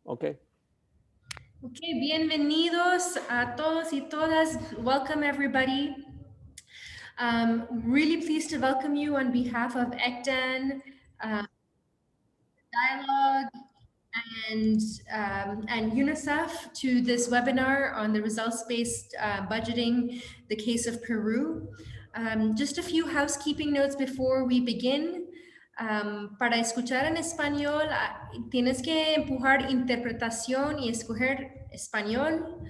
Okay. Okay, bienvenidos a todos y todas. Welcome everybody. Really pleased to welcome you on behalf of ECDAN, Dialogue, and UNICEF to this webinar on the results-based budgeting, the case of Peru. Just a few housekeeping notes before we begin. Para escuchar en español, tienes que empujar interpretación y escoger español.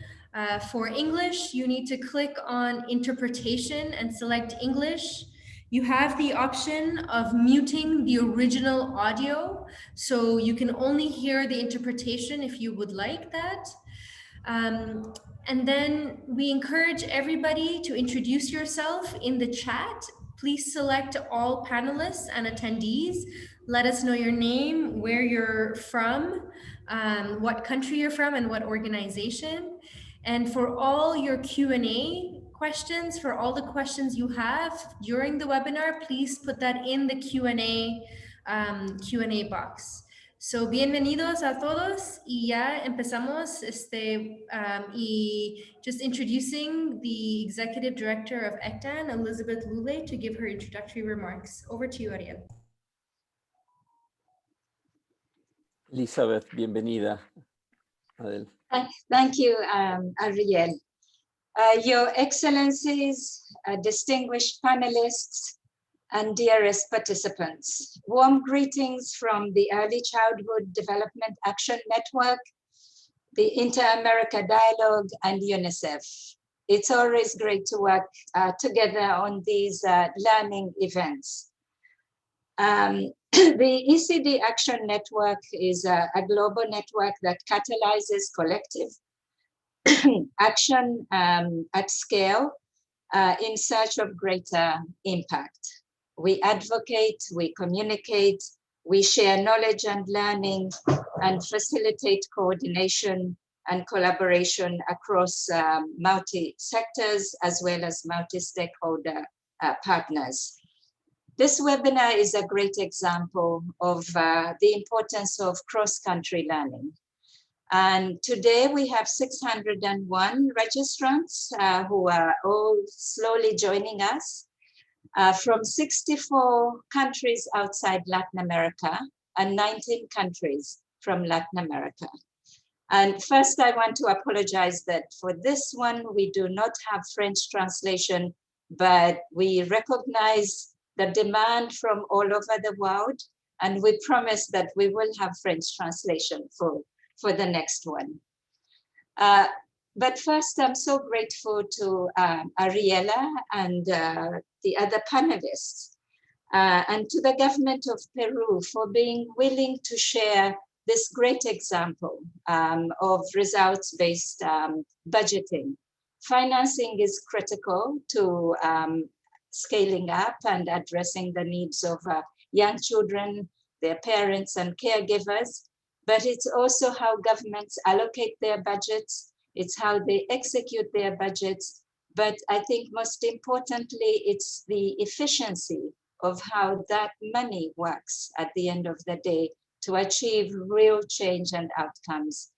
For English, you need to click on interpretation and select English. You have the option of muting the original audio, so you can only hear the interpretation if you would like that. And then we encourage everybody to introduce yourself in the chat. Please select all panelists and attendees. Let us know your name, where you're from, what country you're from, and what organization. And for all your Q&A questions, for all the questions you have during the webinar, please put that in the Q&A box. So, bienvenidos a todos y ya empezamos y just introducing the Executive Director of ECDAN, Elizabeth Lule, to give her introductory remarks. Over to you, Ariel. Elizabeth, bienvenida. Adel. Thank you, Ariel. Your Excellencies, distinguished panelists, and dearest participants, warm greetings from the Early Childhood Development Action Network, the Inter-America Dialogue, and UNICEF. It's always great to work together on these learning events. The ECD Action Network is a global network that catalyzes collective action at scale in search of greater impact. We advocate, we communicate, we share knowledge and learning, and facilitate coordination and collaboration across multi-sectors as well as multi-stakeholder partners. This webinar is a great example of the importance of cross-country learning. And today we have 601 registrants who are all slowly joining us from 64 countries outside Latin America and 19 countries from Latin America. And first I want to apologize that for this one, we do not have French translation, but we recognize the demand from all over the world, and we promise that we will have French translation for the next one. But first, I'm so grateful to Ariela and the other panelists, and to the government of Peru for being willing to share this great example of results-based budgeting. Financing is critical to scaling up and addressing the needs of young children, their parents and caregivers, but it's also how governments allocate their budgets, it's how they execute their budgets, but I think most importantly, it's the efficiency of how that money works at the end of the day to achieve real change and outcomes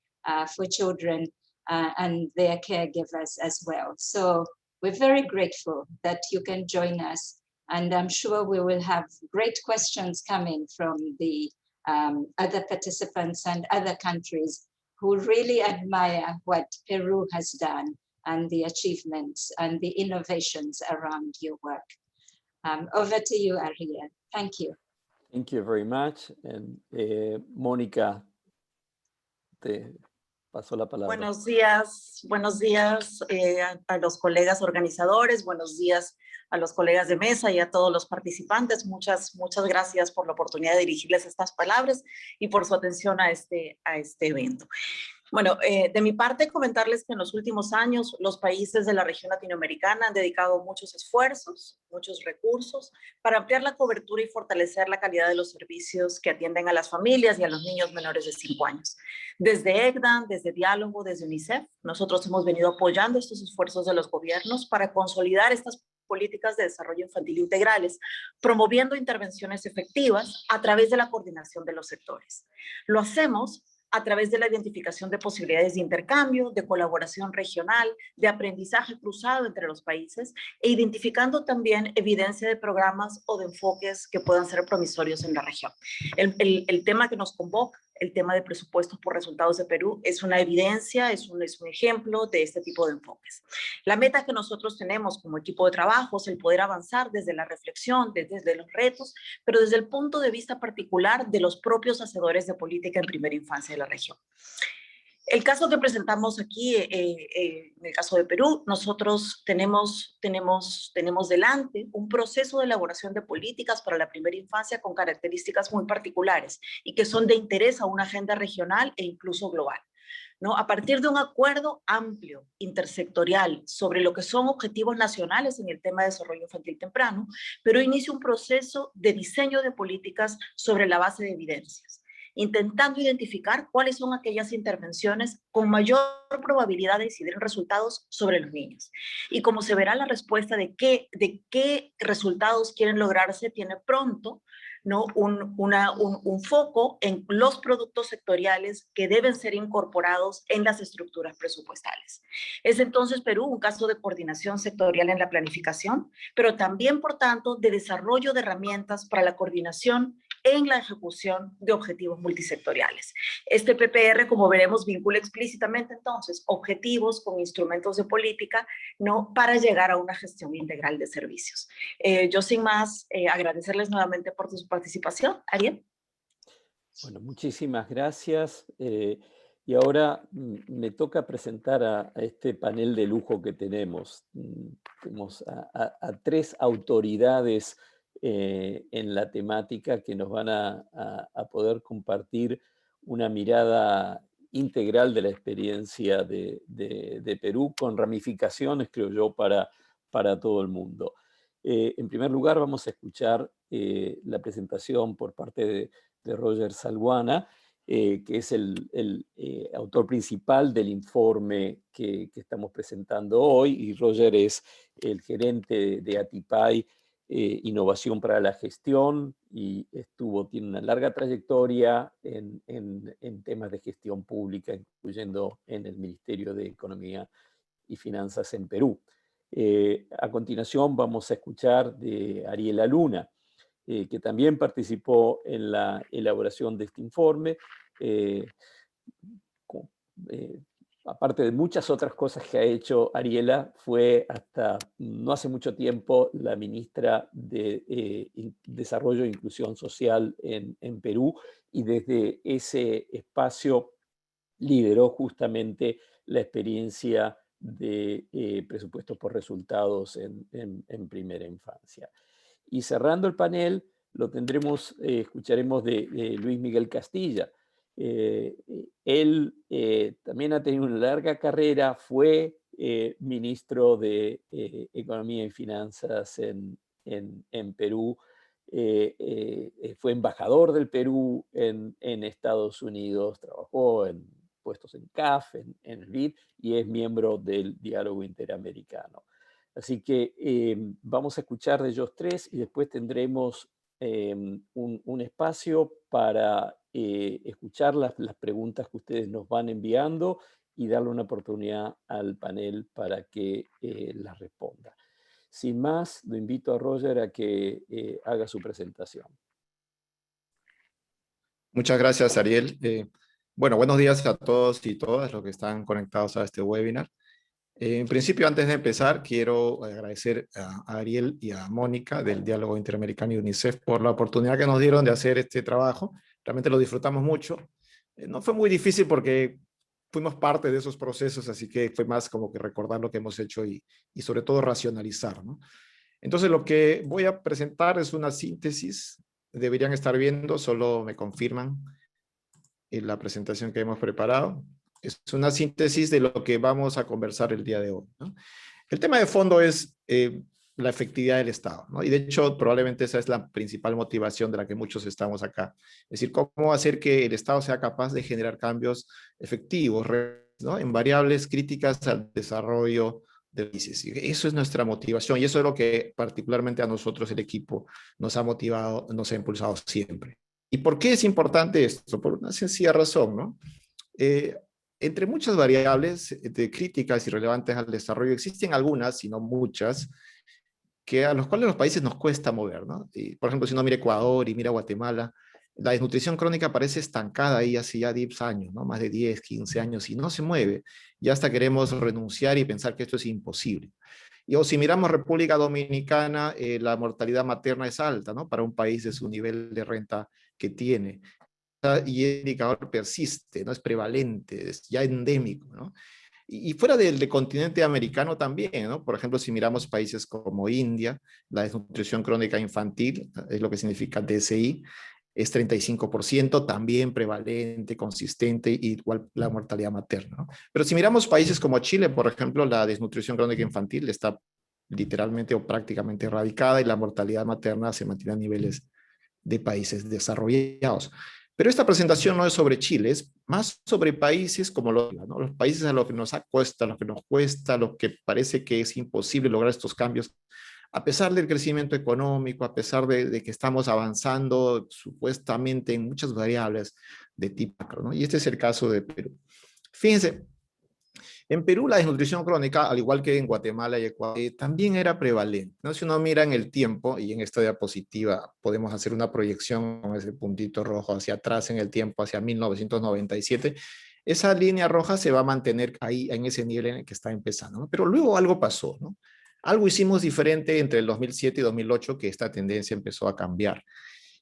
for children and their caregivers as well. So we're very grateful that you can join us, and I'm sure we will have great questions coming from the other participants and other countries who really admire what Peru has done and the achievements and the innovations around your work. Over to you, Ariel. Thank you. Thank you very much. And Mónica, te paso la palabra. Buenos días a los colegas organizadores, buenos días a los colegas de mesa y a todos los participantes. Muchas gracias por la oportunidad de dirigirles estas palabras y por su atención a este evento. Bueno, de mi parte comentarles que en los últimos años los países de la región latinoamericana han dedicado muchos esfuerzos, muchos recursos para ampliar la cobertura y fortalecer la calidad de los servicios que atienden a las familias y a los niños menores de 5 años. Desde ECDAN, desde Diálogo, desde UNICEF, nosotros hemos venido apoyando estos esfuerzos de los gobiernos para consolidar estas políticas de desarrollo infantil integrales, promoviendo intervenciones efectivas a través de la coordinación de los sectores. Lo hacemos a través de la identificación de posibilidades de intercambio, de colaboración regional, de aprendizaje cruzado entre los países e identificando también evidencia de programas o de enfoques que puedan ser promisorios en la región. El tema que nos convoca, el tema de presupuestos por resultados de Perú, es una evidencia, es un ejemplo de este tipo de enfoques. La meta que nosotros tenemos como equipo de trabajo es el poder avanzar desde la reflexión, desde los retos, pero desde el punto de vista particular de los propios hacedores de política en primera infancia de la región. El caso que presentamos aquí, en el caso de Perú, nosotros tenemos delante un proceso de elaboración de políticas para la primera infancia con características muy particulares y que son de interés a una agenda regional e incluso global, ¿no? A partir de un acuerdo amplio, intersectorial, sobre lo que son objetivos nacionales en el tema de desarrollo infantil temprano, pero inicia un proceso de diseño de políticas sobre la base de evidencias, intentando identificar cuáles son aquellas intervenciones con mayor probabilidad de incidir en resultados sobre los niños. Y como se verá, la respuesta de qué resultados quieren lograrse tiene pronto, ¿no? un foco en los productos sectoriales que deben ser incorporados en las estructuras presupuestales. Es entonces Perú un caso de coordinación sectorial en la planificación, pero también, por tanto, de desarrollo de herramientas para la coordinación en la ejecución de objetivos multisectoriales. Este PPR, como veremos, vincula explícitamente entonces objetivos con instrumentos de política, ¿no? Para llegar a una gestión integral de servicios. Yo sin más agradecerles nuevamente por su participación. Ariel. Bueno, muchísimas gracias. Y ahora me toca presentar a este panel de lujo que tenemos. Tenemos a tres autoridades en la temática que nos van a poder compartir una mirada integral de la experiencia de Perú, con ramificaciones, creo yo, para todo el mundo. En primer lugar, vamos a escuchar la presentación por parte de Roger Salguana, que es el autor principal del informe que estamos presentando hoy, y Roger es el gerente de ATIPAI, Innovación para la Gestión, y tiene una larga trayectoria en temas de gestión pública, incluyendo en el Ministerio de Economía y Finanzas en Perú. A continuación vamos a escuchar de Ariela Luna, que también participó en la elaboración de este informe, aparte de muchas otras cosas que ha hecho Ariela, fue hasta no hace mucho tiempo la ministra de Desarrollo e Inclusión Social en Perú, y desde ese espacio lideró justamente la experiencia de presupuestos por resultados en primera infancia. Y cerrando el panel, escucharemos de Luis Miguel Castilla. Él también ha tenido una larga carrera, fue ministro de Economía y Finanzas en Perú, fue embajador del Perú en Estados Unidos, trabajó en puestos en CAF, en el BID, y es miembro del Diálogo Interamericano. Así que vamos a escuchar de ellos tres y después tendremos un espacio para escuchar las preguntas que ustedes nos van enviando y darle una oportunidad al panel para que las responda. Sin más, lo invito a Roger a que haga su presentación. Muchas gracias, Ariel. Bueno, buenos días a todos y todas los que están conectados a este webinar. En principio, antes de empezar, quiero agradecer a Ariel y a Mónica del Diálogo Interamericano y UNICEF por la oportunidad que nos dieron de hacer este trabajo. Realmente lo disfrutamos mucho. No fue muy difícil porque fuimos parte de esos procesos, así que fue más como que recordar lo que hemos hecho y sobre todo racionalizar, ¿no? Entonces, lo que voy a presentar es una síntesis. Deberían estar viendo, solo me confirman en la presentación que hemos preparado. Es una síntesis de lo que vamos a conversar el día de hoy, ¿no? El tema de fondo es la efectividad del Estado, ¿no? Y de hecho, probablemente esa es la principal motivación de la que muchos estamos acá. Es decir, cómo hacer que el Estado sea capaz de generar cambios efectivos, ¿no? En variables críticas al desarrollo de países. Eso es nuestra motivación y eso es lo que particularmente a nosotros, el equipo, nos ha motivado, nos ha impulsado siempre. ¿Y por qué es importante esto? Por una sencilla razón, ¿no? Eh, Entre muchas variables de críticas y relevantes al desarrollo, existen algunas, si no muchas, que a los cuales los países nos cuesta mover, ¿no? Y, por ejemplo, si uno mira Ecuador y mira Guatemala, la desnutrición crónica parece estancada ahí hace ya 10 años, ¿no? Más de 10, 15 años, y no se mueve. Y hasta queremos renunciar y pensar que esto es imposible. Y o si miramos República Dominicana, la mortalidad materna es alta, ¿no? Para un país de su nivel de renta que tiene. Y el indicador persiste, ¿no? Es prevalente, es ya endémico, ¿no? Y fuera del continente americano también, ¿no? Por ejemplo, si miramos países como India, la desnutrición crónica infantil, es lo que significa DSI, es 35%, también prevalente, consistente, igual la mortalidad materna, ¿no? Pero si miramos países como Chile, por ejemplo, la desnutrición crónica infantil está literalmente o prácticamente erradicada y la mortalidad materna se mantiene a niveles de países desarrollados. Pero esta presentación no es sobre Chile, es más sobre países como ¿no? Los países a los que nos cuesta, a los que nos cuesta, a los que parece que es imposible lograr estos cambios, a pesar del crecimiento económico, a pesar de que estamos avanzando supuestamente en muchas variables de tipo macro, ¿no? Y este es el caso de Perú. Fíjense, en Perú la desnutrición crónica, al igual que en Guatemala y Ecuador, también era prevalente, ¿no? Si uno mira en el tiempo, y en esta diapositiva podemos hacer una proyección con ese puntito rojo hacia atrás en el tiempo, hacia 1997, esa línea roja se va a mantener ahí en ese nivel en el que está empezando, ¿no? Pero luego algo pasó, ¿no? Algo hicimos diferente entre el 2007 y 2008 que esta tendencia empezó a cambiar.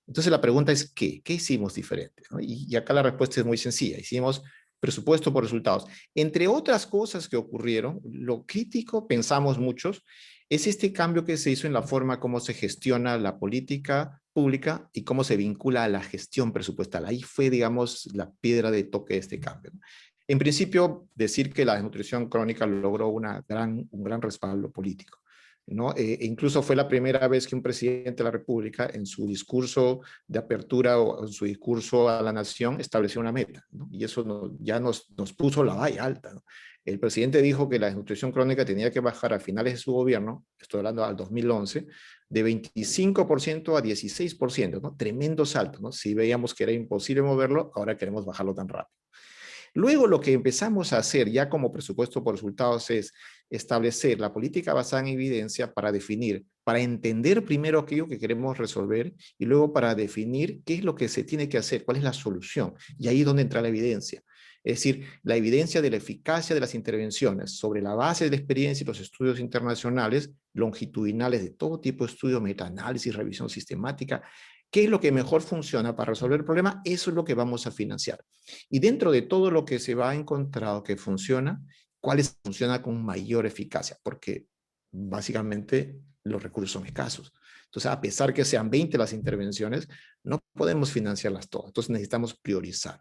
Entonces la pregunta es, ¿qué? ¿Qué hicimos diferente? ¿No? Y acá la respuesta es muy sencilla. Hicimos presupuesto por resultados. Entre otras cosas que ocurrieron, lo crítico, pensamos muchos, es este cambio que se hizo en la forma como se gestiona la política pública y cómo se vincula a la gestión presupuestal. Ahí fue, digamos, la piedra de toque de este cambio. En principio, decir que la desnutrición crónica logró un gran respaldo político, ¿no? Incluso fue la primera vez que un presidente de la República en su discurso de apertura o en su discurso a la nación estableció una meta, ¿no? Y eso ya nos puso la valla alta, ¿no? El presidente dijo que la desnutrición crónica tenía que bajar a finales de su gobierno, estoy hablando al 2011, de 25% a 16%, ¿no? Tremendo salto, ¿no? Si veíamos que era imposible moverlo, ahora queremos bajarlo tan rápido. Luego lo que empezamos a hacer ya como presupuesto por resultados es establecer la política basada en evidencia para definir, para entender primero aquello que queremos resolver y luego para definir qué es lo que se tiene que hacer, cuál es la solución. Y ahí es donde entra la evidencia. Es decir, la evidencia de la eficacia de las intervenciones sobre la base de la experiencia y los estudios internacionales, longitudinales de todo tipo de estudios, metaanálisis, revisión sistemática. ¿Qué es lo que mejor funciona para resolver el problema? Eso es lo que vamos a financiar. Y dentro de todo lo que se va a encontrar que funciona, ¿cuáles funcionan con mayor eficacia? Porque básicamente los recursos son escasos. Entonces, a pesar que sean 20 las intervenciones, no podemos financiarlas todas. Entonces, necesitamos priorizar.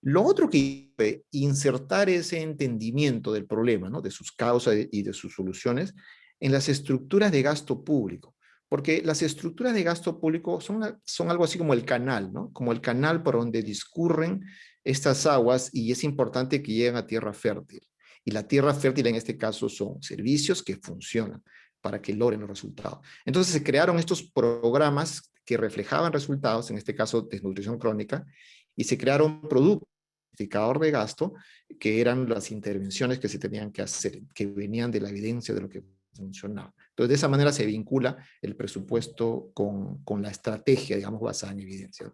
Lo otro que fue insertar ese entendimiento del problema, ¿no? De sus causas y de sus soluciones en las estructuras de gasto público. Porque las estructuras de gasto público son algo así como el canal, ¿no? Como el canal por donde discurren estas aguas y es importante que lleguen a tierra fértil. Y la tierra fértil en este caso son servicios que funcionan para que logren los resultados. Entonces se crearon estos programas que reflejaban resultados, en este caso desnutrición crónica, y se crearon productos de gasto, que eran las intervenciones que se tenían que hacer, que venían de la evidencia de lo que funcionaba. Entonces, de esa manera se vincula el presupuesto con la estrategia, digamos, basada en evidencia.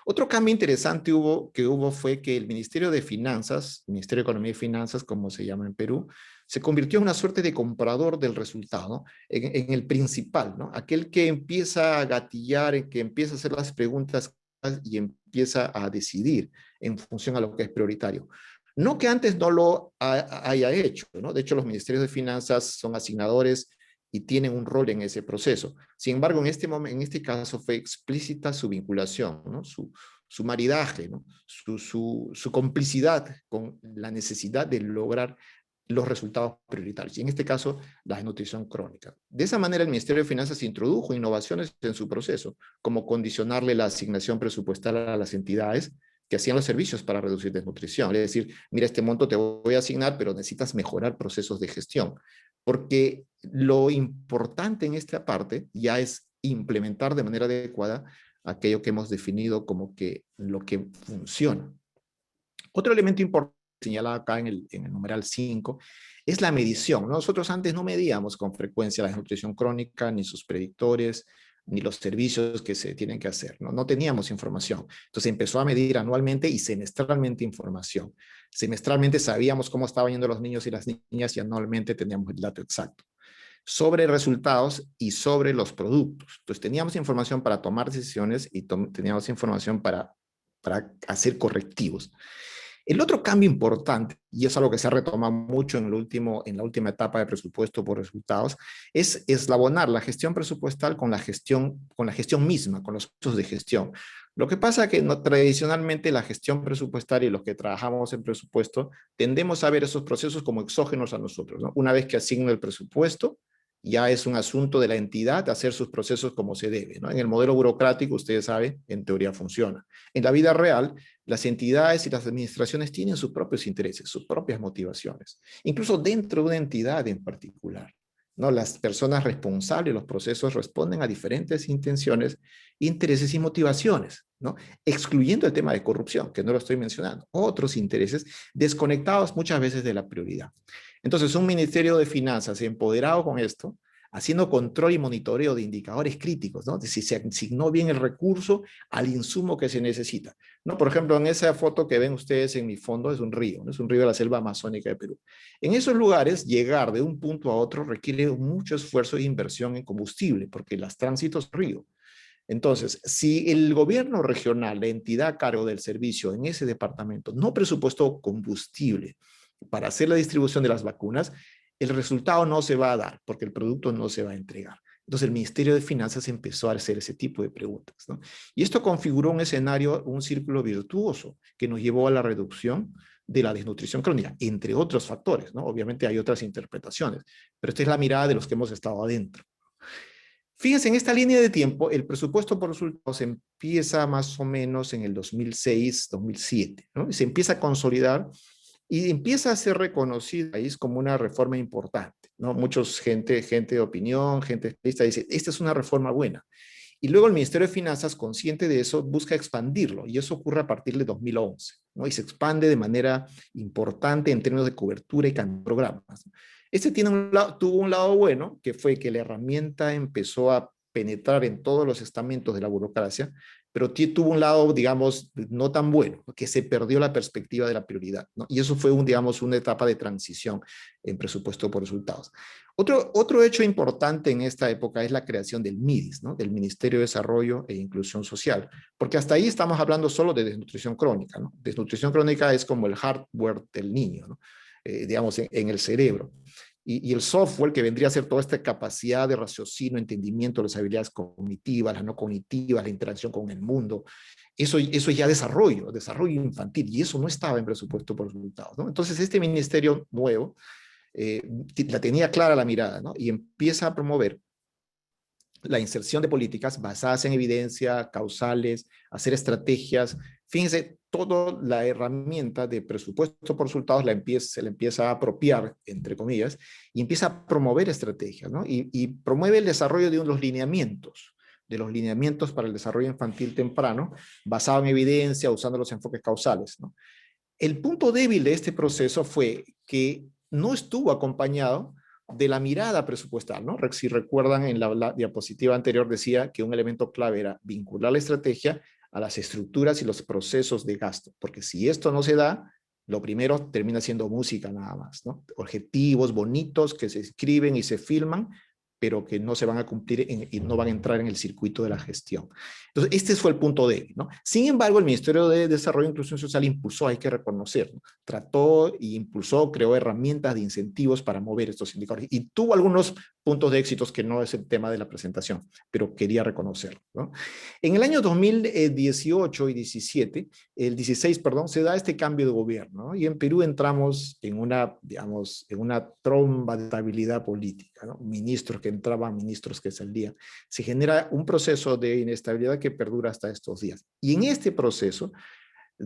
Otro cambio interesante que hubo fue que el Ministerio de Finanzas, Ministerio de Economía y Finanzas, como se llama en Perú, se convirtió en una suerte de comprador del resultado, en el principal, ¿no? Aquel que empieza a gatillar, que empieza a hacer las preguntas y empieza a decidir en función a lo que es prioritario. No que antes no lo haya hecho, ¿no? De hecho, los ministerios de finanzas son asignadores y tienen un rol en ese proceso. Sin embargo, en este caso fue explícita su vinculación, ¿no? Su maridaje, ¿no? Su complicidad con la necesidad de lograr los resultados prioritarios, y en este caso, la desnutrición crónica. De esa manera, el Ministerio de Finanzas introdujo innovaciones en su proceso, como condicionarle la asignación presupuesal a las entidades que hacían los servicios para reducir desnutrición. Es decir, mira, este monto te voy a asignar, pero necesitas mejorar procesos de gestión, porque lo importante en esta parte ya es implementar de manera adecuada aquello que hemos definido como que lo que funciona. Otro elemento importante señalado acá en el numeral 5 es la medición. Nosotros antes no medíamos con frecuencia la desnutrición crónica, ni sus predictores, ni los servicios que se tienen que hacer. No teníamos información. Entonces empezó a medir anualmente y semestralmente información. Semestralmente sabíamos cómo estaban yendo los niños y las niñas y anualmente teníamos el dato exacto sobre resultados y sobre los productos. Entonces teníamos información para tomar decisiones y teníamos información para hacer correctivos. El otro cambio importante, y es algo que se ha retomado mucho en la última etapa de presupuesto por resultados, es eslabonar la gestión presupuestal con la gestión misma, con los procesos de gestión. Lo que pasa es que tradicionalmente la gestión presupuestaria y los que trabajamos en presupuesto tendemos a ver esos procesos como exógenos a nosotros, ¿no? Una vez que asigno el presupuesto, ya es un asunto de la entidad hacer sus procesos como se debe, ¿no? En el modelo burocrático, ustedes saben, en teoría funciona. En la vida real, las entidades y las administraciones tienen sus propios intereses, sus propias motivaciones, incluso dentro de una entidad en particular, ¿no? Las personas responsables de los procesos responden a diferentes intenciones, intereses y motivaciones, ¿no? Excluyendo el tema de corrupción, que no lo estoy mencionando, otros intereses desconectados muchas veces de la prioridad. Entonces, un Ministerio de Finanzas empoderado con esto, haciendo control y monitoreo de indicadores críticos, ¿no? De si se asignó bien el recurso al insumo que se necesita, ¿no? Por ejemplo, en esa foto que ven ustedes en mi fondo es un río, ¿no? Es un río de la selva amazónica de Perú. En esos lugares, llegar de un punto a otro requiere mucho esfuerzo e inversión en combustible, porque los tránsitos son río. Entonces, si el gobierno regional, la entidad a cargo del servicio en ese departamento, no presupuestó combustible para hacer la distribución de las vacunas, el resultado no se va a dar porque el producto no se va a entregar. Entonces el Ministerio de Finanzas empezó a hacer ese tipo de preguntas, ¿no? Y esto configuró un escenario, un círculo virtuoso que nos llevó a la reducción de la desnutrición crónica, entre otros factores, ¿no? Obviamente hay otras interpretaciones, pero esta es la mirada de los que hemos estado adentro. Fíjense, en esta línea de tiempo, el presupuesto por resultados empieza más o menos en el 2006, 2007, ¿no? Y se empieza a consolidar y empieza a ser reconocido como una reforma importante, ¿no? Muchos gente de opinión, gente especialista dice, esta es una reforma buena. Y luego el Ministerio de Finanzas, consciente de eso, busca expandirlo, y eso ocurre a partir de 2011, ¿no? Y se expande de manera importante en términos de cobertura y cantidad de programas. Este tuvo un lado bueno, que fue que la herramienta empezó a penetrar en todos los estamentos de la burocracia, pero tuvo un lado, digamos, no tan bueno, que se perdió la perspectiva de la prioridad, ¿no? Y eso fue, digamos, una etapa de transición en presupuesto por resultados. Otro hecho importante en esta época es la creación del MIDIS, ¿no? Del Ministerio de Desarrollo e Inclusión Social, porque hasta ahí estamos hablando solo de desnutrición crónica, ¿no? Desnutrición crónica es como el hardware del niño, ¿no? Digamos, en el cerebro. Y el software, que vendría a ser toda esta capacidad de raciocinio, entendimiento, las habilidades cognitivas, las no cognitivas, la interacción con el mundo, eso es ya desarrollo infantil, y eso no estaba en presupuesto por resultados, ¿no? Entonces este ministerio nuevo la tenía clara la mirada, ¿no? Y empieza a promover la inserción de políticas basadas en evidencia, causales, hacer estrategias. Fíjense, toda la herramienta de presupuesto por resultados se le empieza a apropiar, entre comillas, y empieza a promover estrategias, ¿no? Y promueve el desarrollo de los lineamientos para el desarrollo infantil temprano, basado en evidencia, usando los enfoques causales, ¿no? El punto débil de este proceso fue que no estuvo acompañado de la mirada presupuestal, ¿no? Si recuerdan, en la diapositiva anterior decía que un elemento clave era vincular la estrategia a las estructuras y los procesos de gasto, porque si esto no se da, lo primero termina siendo música nada más, ¿no? Objetivos bonitos que se escriben y se filman, pero que no se van a cumplir y no van a entrar en el circuito de la gestión. Entonces, este fue el punto débil, ¿no? Sin embargo, el Ministerio de Desarrollo e Inclusión Social impulsó, hay que reconocer, ¿no? Trató y impulsó, creó herramientas de incentivos para mover estos indicadores y tuvo algunos puntos de éxitos que no es el tema de la presentación, pero quería reconocerlo, ¿no? En el año 2018 y 16, perdón, se da este cambio de gobierno, ¿no? Y en Perú entramos en una, digamos, en una tromba de estabilidad política, ¿no? Ministros que entraban, ministros que salían. Se genera un proceso de inestabilidad que perdura hasta estos días. Y en este proceso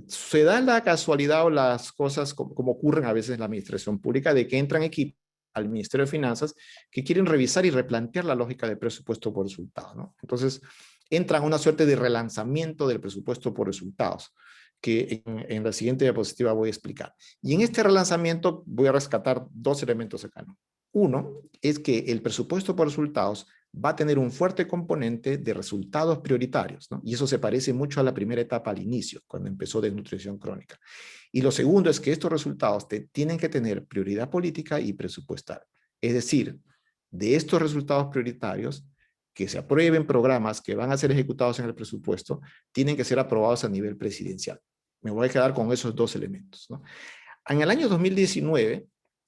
se da la casualidad o las cosas como ocurren a veces en la administración pública, de que entran equipos al Ministerio de Finanzas que quieren revisar y replantear la lógica de presupuesto por resultados, ¿no? Entonces entran a una suerte de relanzamiento del presupuesto por resultados. que en la siguiente diapositiva voy a explicar. Y en este relanzamiento voy a rescatar dos elementos acá, ¿no? Uno es que el presupuesto por resultados va a tener un fuerte componente de resultados prioritarios, ¿no? Y eso se parece mucho a la primera etapa al inicio, cuando empezó desnutrición crónica. Y lo segundo es que estos resultados tienen que tener prioridad política y presupuestal. Es decir, de estos resultados prioritarios, que se aprueben programas que van a ser ejecutados en el presupuesto, tienen que ser aprobados a nivel presidencial. Me voy a quedar con esos dos elementos, ¿no? En el año 2019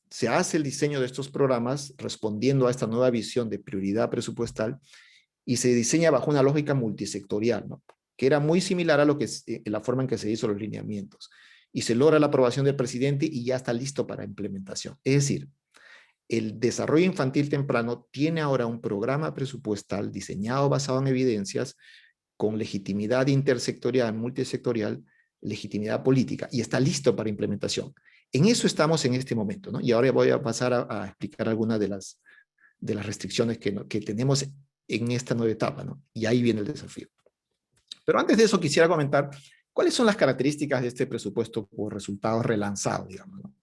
se hace el diseño de estos programas respondiendo a esta nueva visión de prioridad presupuestal y se diseña bajo una lógica multisectorial, ¿no? Que era muy similar a lo que la forma en que se hizo los lineamientos. Y se logra la aprobación del presidente y ya está listo para implementación. Es decir, el desarrollo infantil temprano tiene ahora un programa presupuestal diseñado basado en evidencias con legitimidad intersectorial, multisectorial, legitimidad política y está listo para implementación. En eso estamos en este momento, ¿no? Y ahora voy a pasar a explicar algunas de las restricciones que tenemos en esta nueva etapa, ¿no? Y ahí viene el desafío. Pero antes de eso quisiera comentar cuáles son las características de este presupuesto por resultados relanzado, digamos, ¿no?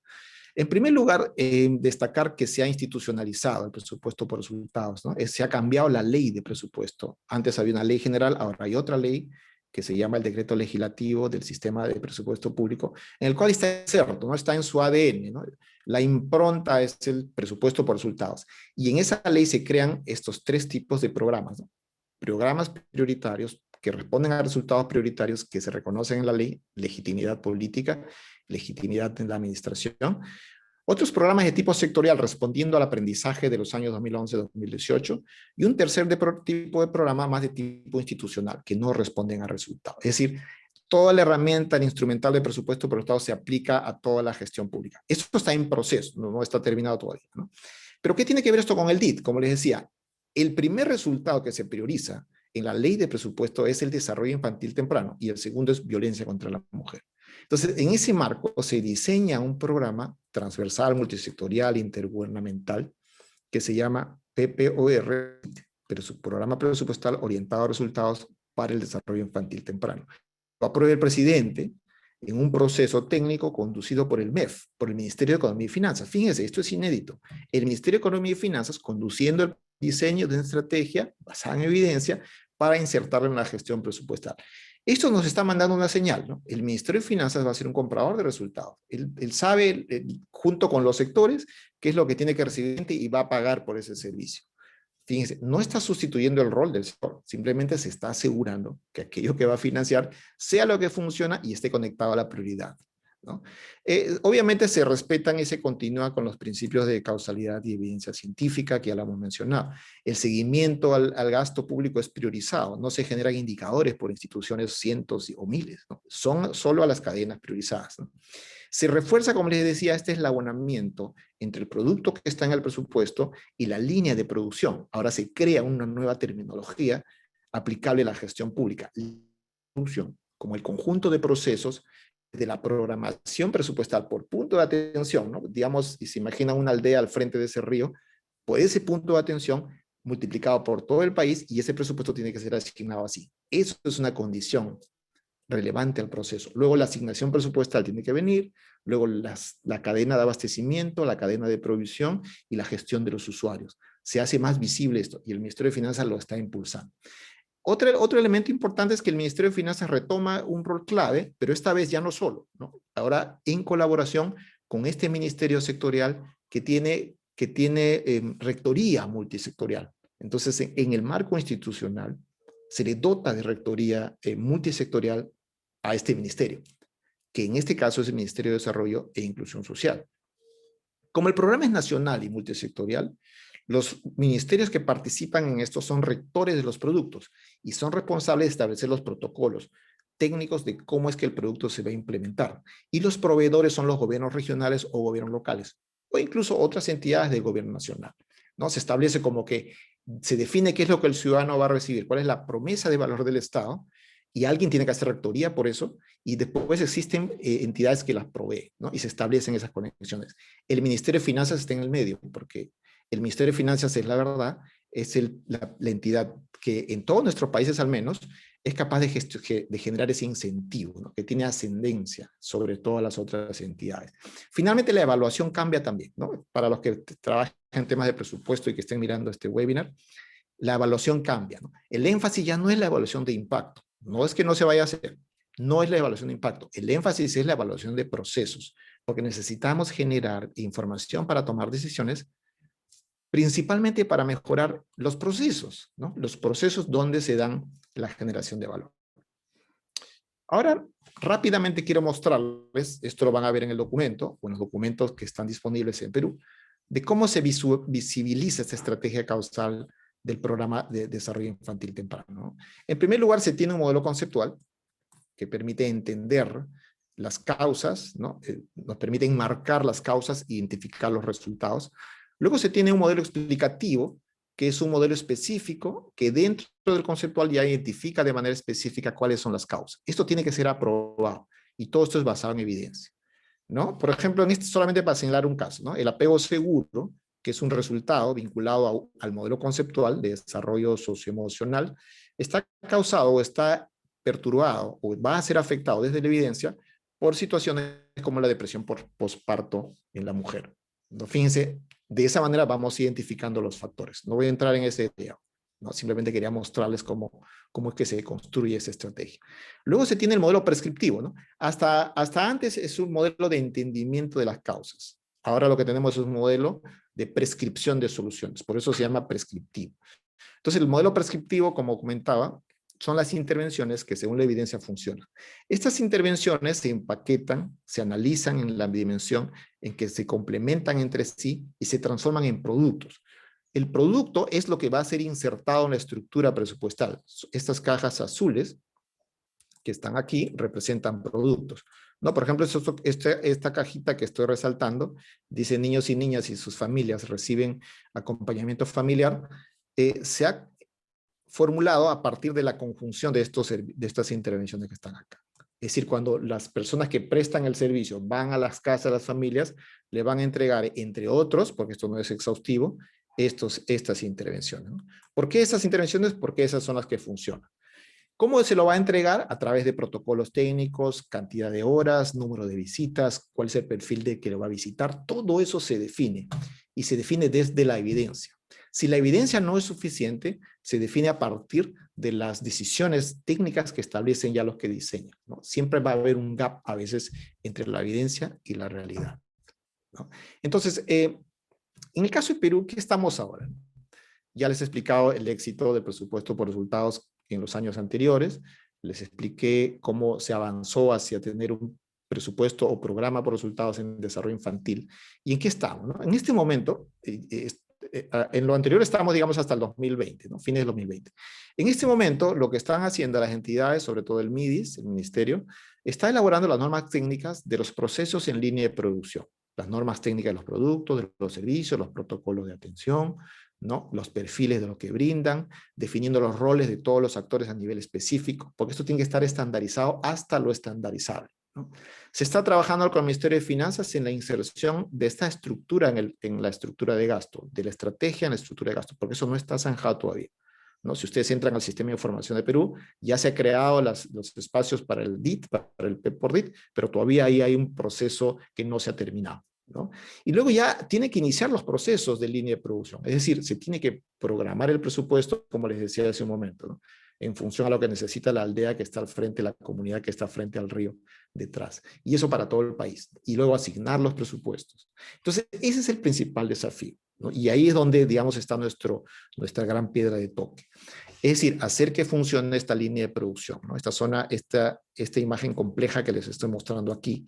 En primer lugar, destacar que se ha institucionalizado el presupuesto por resultados, ¿no? Se ha cambiado la ley de presupuesto. Antes había una ley general, ahora hay otra ley que se llama el decreto legislativo del sistema de presupuesto público, en el cual está cierto, ¿no? Está en su ADN, ¿no? La impronta es el presupuesto por resultados. Y en esa ley se crean estos tres tipos de programas, ¿no? Programas prioritarios que responden a resultados prioritarios que se reconocen en la ley, legitimidad política, legitimidad en la administración. Otros programas de tipo sectorial respondiendo al aprendizaje de los años 2011-2018 y un tercer tipo de programa más de tipo institucional que no responden a resultados. Es decir, toda la herramienta, el instrumental de presupuesto por Estado se aplica a toda la gestión pública. Esto está en proceso, no está terminado todavía, ¿no? Pero ¿qué tiene que ver esto con el DIT? Como les decía, el primer resultado que se prioriza en la ley de presupuesto es el desarrollo infantil temprano y el segundo es violencia contra la mujer. Entonces, en ese marco se diseña un programa transversal, multisectorial, intergubernamental, que se llama PPOR, Programa Presupuestal Orientado a Resultados para el Desarrollo Infantil Temprano. Lo aprueba el presidente en un proceso técnico conducido por el MEF, por el Ministerio de Economía y Finanzas. Fíjense, esto es inédito. El Ministerio de Economía y Finanzas conduciendo el diseño de una estrategia basada en evidencia para insertarla en la gestión presupuestal. Esto nos está mandando una señal, ¿no? El Ministerio de Finanzas va a ser un comprador de resultados. Él sabe, junto con los sectores, qué es lo que tiene que recibir y va a pagar por ese servicio. Fíjense, no está sustituyendo el rol del sector, simplemente se está asegurando que aquello que va a financiar sea lo que funciona y esté conectado a la prioridad, ¿no? Obviamente se respetan y se continúa con los principios de causalidad y evidencia científica que ya lo hemos mencionado. El seguimiento al gasto público es priorizado, no se generan indicadores por instituciones cientos o miles, ¿no? Son solo a las cadenas priorizadas, ¿no? Se refuerza, como les decía, este eslabonamiento entre el producto que está en el presupuesto y la línea de producción. Ahora se crea una nueva terminología aplicable a la gestión pública. La producción, como el conjunto de procesos de la programación presupuestal por punto de atención, ¿no? Digamos, y se imagina una aldea al frente de ese río, pues ese punto de atención multiplicado por todo el país y ese presupuesto tiene que ser asignado así. Eso es una condición relevante al proceso. Luego la asignación presupuestal tiene que venir, luego la cadena de abastecimiento, la cadena de provisión y la gestión de los usuarios. Se hace más visible esto y el Ministerio de Finanzas lo está impulsando. Otro elemento importante es que el Ministerio de Finanzas retoma un rol clave, pero esta vez ya no solo, ¿no? Ahora en colaboración con este ministerio sectorial que tiene rectoría multisectorial. Entonces, en el marco institucional se le dota de rectoría multisectorial a este ministerio, que en este caso es el Ministerio de Desarrollo e Inclusión Social. Como el programa es nacional y multisectorial, los ministerios que participan en esto son rectores de los productos y son responsables de establecer los protocolos técnicos de cómo es que el producto se va a implementar. Y los proveedores son los gobiernos regionales o gobiernos locales, o incluso otras entidades del gobierno nacional, ¿no? Se establece como que se define qué es lo que el ciudadano va a recibir, cuál es la promesa de valor del Estado, y alguien tiene que hacer rectoría por eso, y después existen entidades que las proveen, ¿no? Y se establecen esas conexiones. El Ministerio de Finanzas está en el medio, porque el Ministerio de Finanzas es la verdad, es la entidad que en todos nuestros países al menos es capaz de generar ese incentivo, ¿no? Que tiene ascendencia sobre todas las otras entidades. Finalmente, la evaluación cambia también, ¿no? Para los que trabajan en temas de presupuesto y que estén mirando este webinar, la evaluación cambia, ¿no? El énfasis ya no es la evaluación de impacto, no es que no se vaya a hacer, no es la evaluación de impacto, el énfasis es la evaluación de procesos, porque necesitamos generar información para tomar decisiones, principalmente para mejorar los procesos, ¿no? Los procesos donde se dan la generación de valor. Ahora, rápidamente quiero mostrarles, esto lo van a ver en el documento, o en los documentos que están disponibles en Perú, de cómo se visibiliza esta estrategia causal del programa de desarrollo infantil temprano, ¿no? En primer lugar, se tiene un modelo conceptual que permite entender las causas, ¿no? Nos permite enmarcar las causas e identificar los resultados. Luego se tiene un modelo explicativo, que es un modelo específico que dentro del conceptual ya identifica de manera específica cuáles son las causas. Esto tiene que ser aprobado y todo esto es basado en evidencia, ¿no? Por ejemplo, en este solamente para señalar un caso, ¿no? El apego seguro, que es un resultado vinculado al modelo conceptual de desarrollo socioemocional, está causado o está perturbado o va a ser afectado desde la evidencia por situaciones como la depresión por posparto en la mujer, ¿no? Fíjense, de esa manera vamos identificando los factores. No voy a entrar en ese detalle, ¿no? Simplemente quería mostrarles cómo es que se construye esa estrategia. Luego se tiene el modelo prescriptivo, ¿no? Hasta antes es un modelo de entendimiento de las causas. Ahora lo que tenemos es un modelo de prescripción de soluciones, por eso se llama prescriptivo. Entonces el modelo prescriptivo, como comentaba, son las intervenciones que según la evidencia funcionan. Estas intervenciones se empaquetan, se analizan en la dimensión en que se complementan entre sí y se transforman en productos. El producto es lo que va a ser insertado en la estructura presupuestal. Estas cajas azules que están aquí representan productos, ¿no? Por ejemplo, esta cajita que estoy resaltando dice niños y niñas y sus familias reciben acompañamiento familiar. Se ha formulado a partir de la conjunción de estas intervenciones que están acá. Es decir, cuando las personas que prestan el servicio van a las casas de las familias, le van a entregar, entre otros, porque esto no es exhaustivo, estas intervenciones, ¿no? ¿Por qué estas intervenciones? Porque esas son las que funcionan. ¿Cómo se lo va a entregar? A través de protocolos técnicos, cantidad de horas, número de visitas, cuál es el perfil de que lo va a visitar. Todo eso se define y se define desde la evidencia. Si la evidencia no es suficiente, se define a partir de las decisiones técnicas que establecen ya los que diseñan, ¿no? Siempre va a haber un gap a veces entre la evidencia y la realidad, ¿no? Entonces, en el caso de Perú, ¿qué estamos ahora? Ya les he explicado el éxito del presupuesto por resultados en los años anteriores. Les expliqué cómo se avanzó hacia tener un presupuesto o programa por resultados en desarrollo infantil. ¿Y en qué estamos, ¿no? En este momento, en lo anterior estamos, digamos, hasta el 2020, ¿no? Fines del 2020. En este momento, lo que están haciendo las entidades, sobre todo el MIDIS, el Ministerio, está elaborando las normas técnicas de los procesos en línea de producción. Las normas técnicas de los productos, de los servicios, los protocolos de atención, ¿no? Los perfiles de lo que brindan, definiendo los roles de todos los actores a nivel específico, porque esto tiene que estar estandarizado hasta lo estandarizable, ¿no? Se está trabajando con el Ministerio de Finanzas en la inserción de esta estructura en la estructura de gasto, de la estrategia en la estructura de gasto, porque eso no está zanjado todavía, ¿no? Si ustedes entran al Sistema de Información de Perú, ya se ha creado los espacios para el DIT, para el PEP por DIT, pero todavía ahí hay un proceso que no se ha terminado, ¿no? Y luego ya tiene que iniciar los procesos de línea de producción, es decir, se tiene que programar el presupuesto, como les decía hace un momento, ¿no? En función a lo que necesita la aldea que está al frente, la comunidad que está frente al río detrás. Y eso para todo el país. Y luego asignar los presupuestos. Entonces, ese es el principal desafío, ¿no? Y ahí es donde, digamos, está nuestra gran piedra de toque. Es decir, hacer que funcione esta línea de producción, ¿no? Esta zona, esta imagen compleja que les estoy mostrando aquí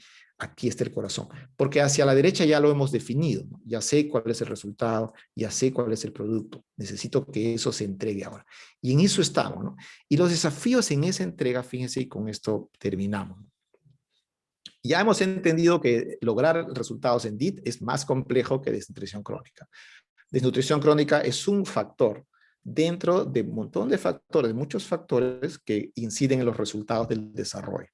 está el corazón. Porque hacia la derecha ya lo hemos definido, ¿no? Ya sé cuál es el resultado, ya sé cuál es el producto. Necesito que eso se entregue ahora. Y en eso estamos, ¿no? Y los desafíos en esa entrega, fíjense, y con esto terminamos, ¿no? Ya hemos entendido que lograr resultados en DIT es más complejo que desnutrición crónica. Desnutrición crónica es un factor dentro de un montón de factores, muchos factores que inciden en los resultados del desarrollo.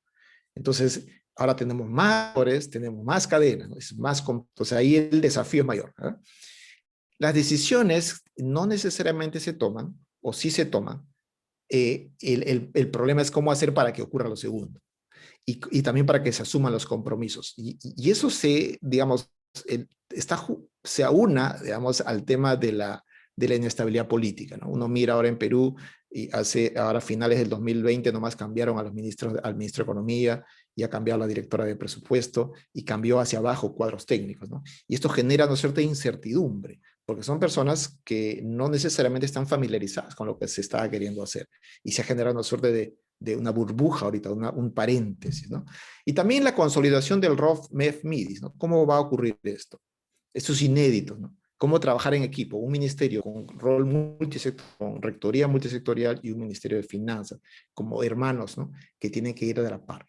Entonces, ahora tenemos más factores, tenemos más cadenas, ¿no? Es más, entonces ahí el desafío es mayor, ¿eh? las decisiones no necesariamente se toman, o sí se toman. El problema es cómo hacer para que ocurra lo segundo. Y también para que se asuman los compromisos. Y eso se, digamos, se aúna, digamos, al tema de la inestabilidad política, ¿no? Uno mira ahora en Perú, y ahora a finales del 2020 nomás cambiaron al ministro de Economía, y ha cambiado la directora de presupuesto, y cambió hacia abajo cuadros técnicos, ¿no? Y esto genera una cierta incertidumbre, porque son personas que no necesariamente están familiarizadas con lo que se está queriendo hacer, y se ha generado una suerte de una burbuja ahorita, un paréntesis, ¿no? Y también la consolidación del ROF MEF-MIDIS, ¿no? ¿Cómo va a ocurrir esto? Esto es inédito, ¿no? Cómo trabajar en equipo, un ministerio con rol multisectorial, con rectoría multisectorial, y un ministerio de finanzas, como hermanos, ¿no? Que tienen que ir de la par.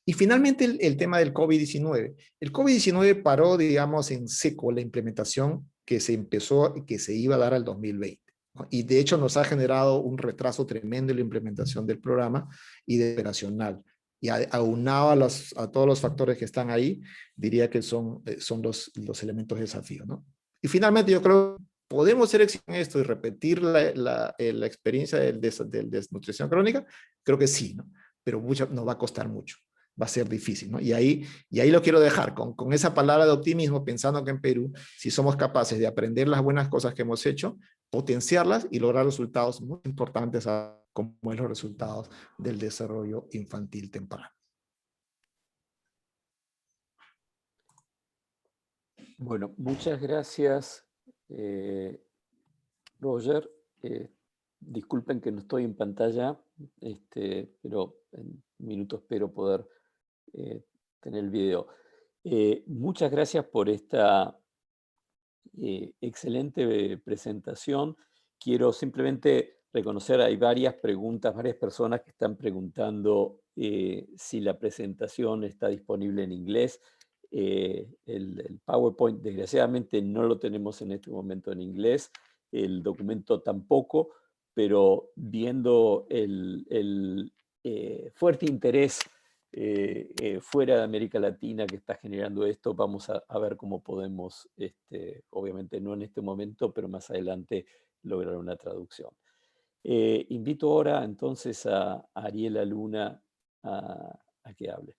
Y finalmente el tema del COVID-19. El COVID-19 paró, digamos, en seco la implementación que se empezó y que se iba a dar al 2020. ¿No? Y de hecho nos ha generado un retraso tremendo en la implementación del programa y de operacional. Y aunado a todos los factores que están ahí, diría que son los elementos de desafío, ¿no? Y finalmente yo creo que podemos ser exitosos en esto y repetir la experiencia del desnutrición crónica. Creo que sí, ¿no? Pero nos va a costar mucho. Va a ser difícil, ¿no? Y ahí lo quiero dejar, con esa palabra de optimismo, pensando que en Perú, si somos capaces de aprender las buenas cosas que hemos hecho, potenciarlas y lograr resultados muy importantes, como los resultados del desarrollo infantil temprano. Bueno, muchas gracias, Roger. Disculpen que no estoy en pantalla, pero en un minuto espero poder tener el video. Muchas gracias por esta excelente presentación. Quiero simplemente reconocer, hay varias preguntas, varias personas que están preguntando si la presentación está disponible en inglés. El PowerPoint, desgraciadamente, no lo tenemos en este momento en inglés, el documento tampoco, pero viendo el fuerte interés fuera de América Latina que está generando esto, vamos a ver cómo podemos, obviamente no en este momento, pero más adelante, lograr una traducción. Invito ahora entonces a Ariela Luna a que hable.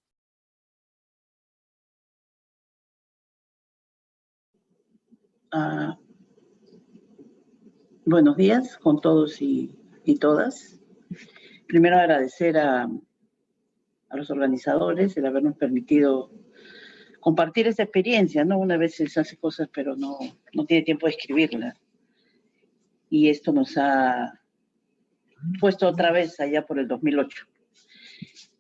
Buenos días con todos y todas. Primero agradecer a los organizadores el habernos permitido compartir esta experiencia, ¿no? Una vez se hace cosas, pero no tiene tiempo de escribirlas. Y esto nos ha puesto otra vez allá por el 2008.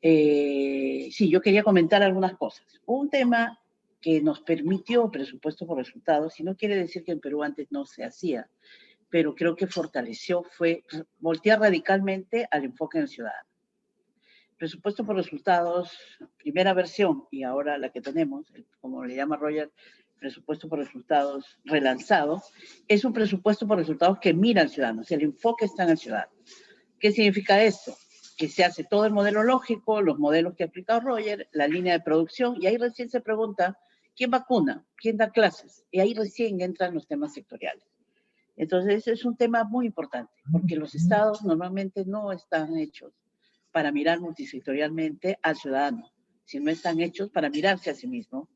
Sí, yo quería comentar algunas cosas. Un tema que nos permitió presupuesto por resultados, y no quiere decir que en Perú antes no se hacía, pero creo que fortaleció, fue voltear radicalmente al enfoque en el ciudadano. Presupuesto por resultados, primera versión, y ahora la que tenemos, como le llama Roger, presupuesto por resultados relanzado, es un presupuesto por resultados que mira al ciudadano, o sea, el enfoque está en el ciudadano. ¿Qué significa esto? Que se hace todo el modelo lógico, los modelos que ha aplicado Roger, la línea de producción, y ahí recién se pregunta, ¿quién vacuna? ¿Quién da clases? Y ahí recién entran los temas sectoriales. Entonces, ese es un tema muy importante, porque los estados normalmente no están hechos para mirar multisectorialmente al ciudadano, sino están hechos para mirarse a sí mismo,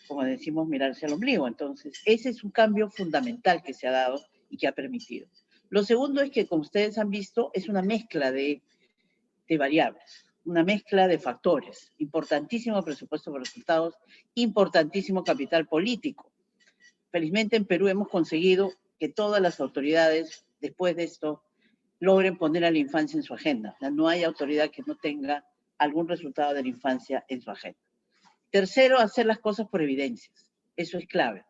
como decimos, mirarse al ombligo. Entonces, ese es un cambio fundamental que se ha dado y que ha permitido. Lo segundo es que, como ustedes han visto, es una mezcla de variables, una mezcla de factores. Importantísimo presupuesto por resultados, importantísimo capital político. Felizmente en Perú hemos conseguido que todas las autoridades, después de esto, logren poner a la infancia en su agenda. O sea, no hay autoridad que no tenga algún resultado de la infancia en su agenda. Tercero, hacer las cosas por evidencias. Eso es clave.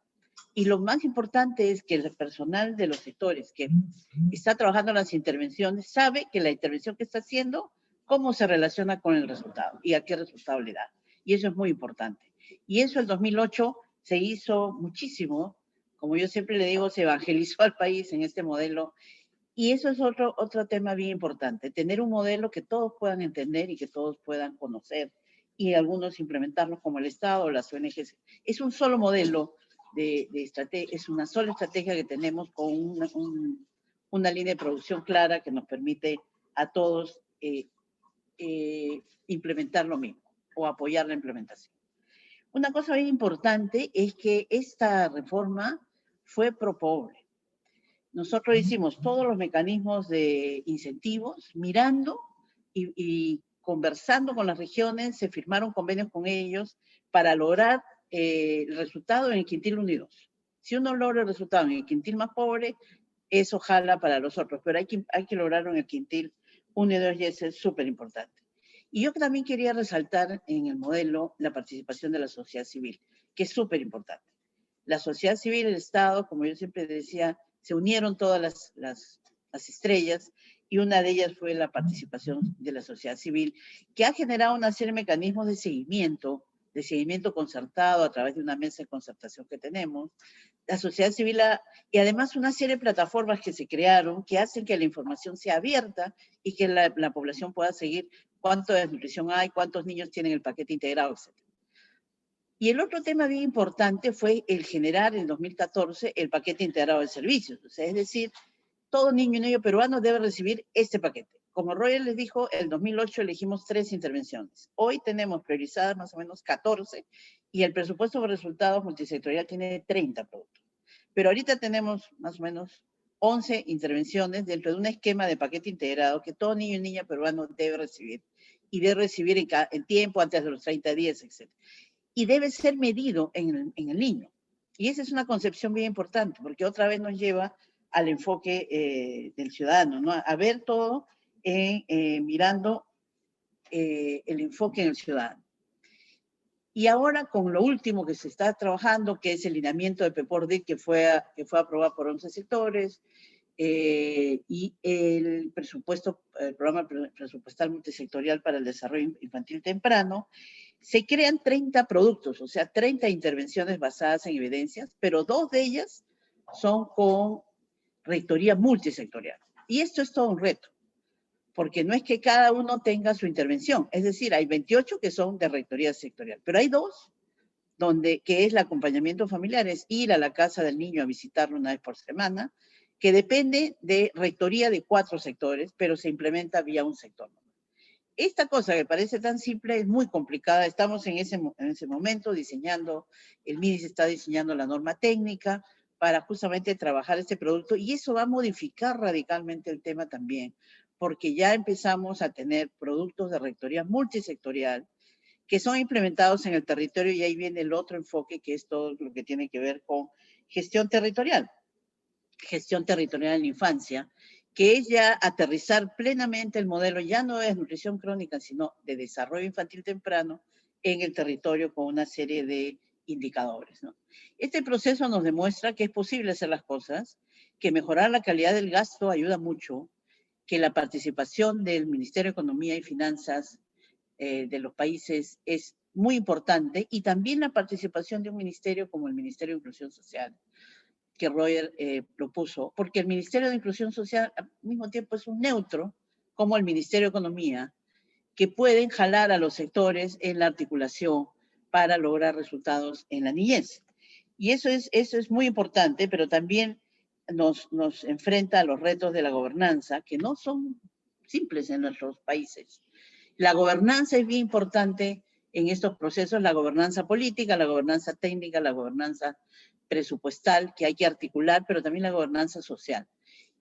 Y lo más importante es que el personal de los sectores que está trabajando en las intervenciones sabe que la intervención que está haciendo, cómo se relaciona con el resultado y a qué resultado le da. Y eso es muy importante. Y eso el 2008 se hizo muchísimo. Como yo siempre le digo, se evangelizó al país en este modelo. Y eso es otro tema bien importante, tener un modelo que todos puedan entender y que todos puedan conocer, y algunos implementarlos como el Estado o las ONGs. Es un solo modelo estrategia, es una sola estrategia que tenemos con una línea de producción clara que nos permite a todos implementar lo mismo o apoyar la implementación. Una cosa bien importante es que esta reforma fue pro pobre. Nosotros hicimos todos los mecanismos de incentivos, mirando y conversando con las regiones, se firmaron convenios con ellos para lograr el resultado en el quintil 1 y 2. Si uno logra el resultado en el quintil más pobre, eso jala para los otros, pero hay que lograrlo en el quintil 1 y 2 y eso es súper importante. Y yo también quería resaltar en el modelo la participación de la sociedad civil, que es súper importante. La sociedad civil, el Estado, como yo siempre decía, se unieron todas las estrellas y una de ellas fue la participación de la sociedad civil, que ha generado una serie de mecanismos de seguimiento concertado a través de una mesa de concertación que tenemos. La sociedad civil y además una serie de plataformas que se crearon que hacen que la información sea abierta y que la población pueda seguir cuánto de desnutrición hay, cuántos niños tienen el paquete integrado, etc. Y el otro tema bien importante fue el generar en 2014 el paquete integrado de servicios. O sea, es decir, todo niño y niño peruano debe recibir este paquete. Como Roger les dijo, en 2008 elegimos 3 intervenciones. Hoy tenemos priorizadas más o menos 14 y el presupuesto de resultados multisectorial tiene 30 productos. Pero ahorita tenemos más o menos 11 intervenciones dentro de un esquema de paquete integrado que todo niño y niña peruano debe recibir. Y debe recibir en tiempo, antes de los 30 días, etc. Y debe ser medido en el niño. Y esa es una concepción bien importante, porque otra vez nos lleva al enfoque del ciudadano, ¿no? A ver todo mirando el enfoque en el ciudadano. Y ahora con lo último que se está trabajando, que es el lineamiento de PEPORDIC, que fue aprobado por 11 sectores, y el programa presupuestal multisectorial para el desarrollo infantil temprano, se crean 30 productos, o sea, 30 intervenciones basadas en evidencias, pero 2 de ellas son con rectoría multisectorial. Y esto es todo un reto, porque no es que cada uno tenga su intervención, es decir, hay 28 que son de rectoría sectorial, pero hay 2 que es el acompañamiento familiar, es ir a la casa del niño a visitarlo una vez por semana, que depende de rectoría de 4 sectores, pero se implementa vía un sector. Esta cosa que parece tan simple es muy complicada. Estamos en ese momento diseñando, el MIDIS está diseñando la norma técnica para justamente trabajar este producto y eso va a modificar radicalmente el tema también, porque ya empezamos a tener productos de rectoría multisectorial que son implementados en el territorio y ahí viene el otro enfoque que es todo lo que tiene que ver con gestión territorial en la infancia, que es ya aterrizar plenamente el modelo, ya no de desnutrición crónica, sino de desarrollo infantil temprano en el territorio con una serie de indicadores, ¿no? Este proceso nos demuestra que es posible hacer las cosas, que mejorar la calidad del gasto ayuda mucho, que la participación del Ministerio de Economía y Finanzas de los países es muy importante y también la participación de un ministerio como el Ministerio de Inclusión Social, que Roger propuso, porque el Ministerio de Inclusión Social al mismo tiempo es un neutro, como el Ministerio de Economía, que pueden jalar a los sectores en la articulación para lograr resultados en la niñez. Y eso es muy importante, pero también nos enfrenta a los retos de la gobernanza, que no son simples en nuestros países. La gobernanza es bien importante en estos procesos, la gobernanza política, la gobernanza técnica, la gobernanza presupuestal que hay que articular, pero también la gobernanza social.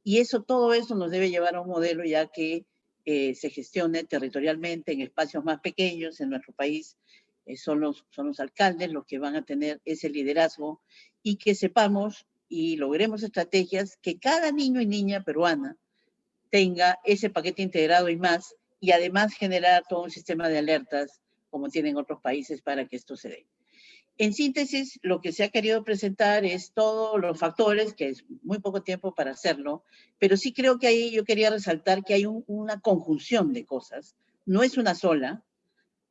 Y todo eso nos debe llevar a un modelo ya que se gestione territorialmente en espacios más pequeños en nuestro país. Son los alcaldes los que van a tener ese liderazgo y que sepamos y logremos estrategias que cada niño y niña peruana tenga ese paquete integrado y más, y además generar todo un sistema de alertas como tienen otros países para que esto se dé. En síntesis, lo que se ha querido presentar es todos los factores, que es muy poco tiempo para hacerlo, pero sí creo que ahí yo quería resaltar que hay una conjunción de cosas, no es una sola.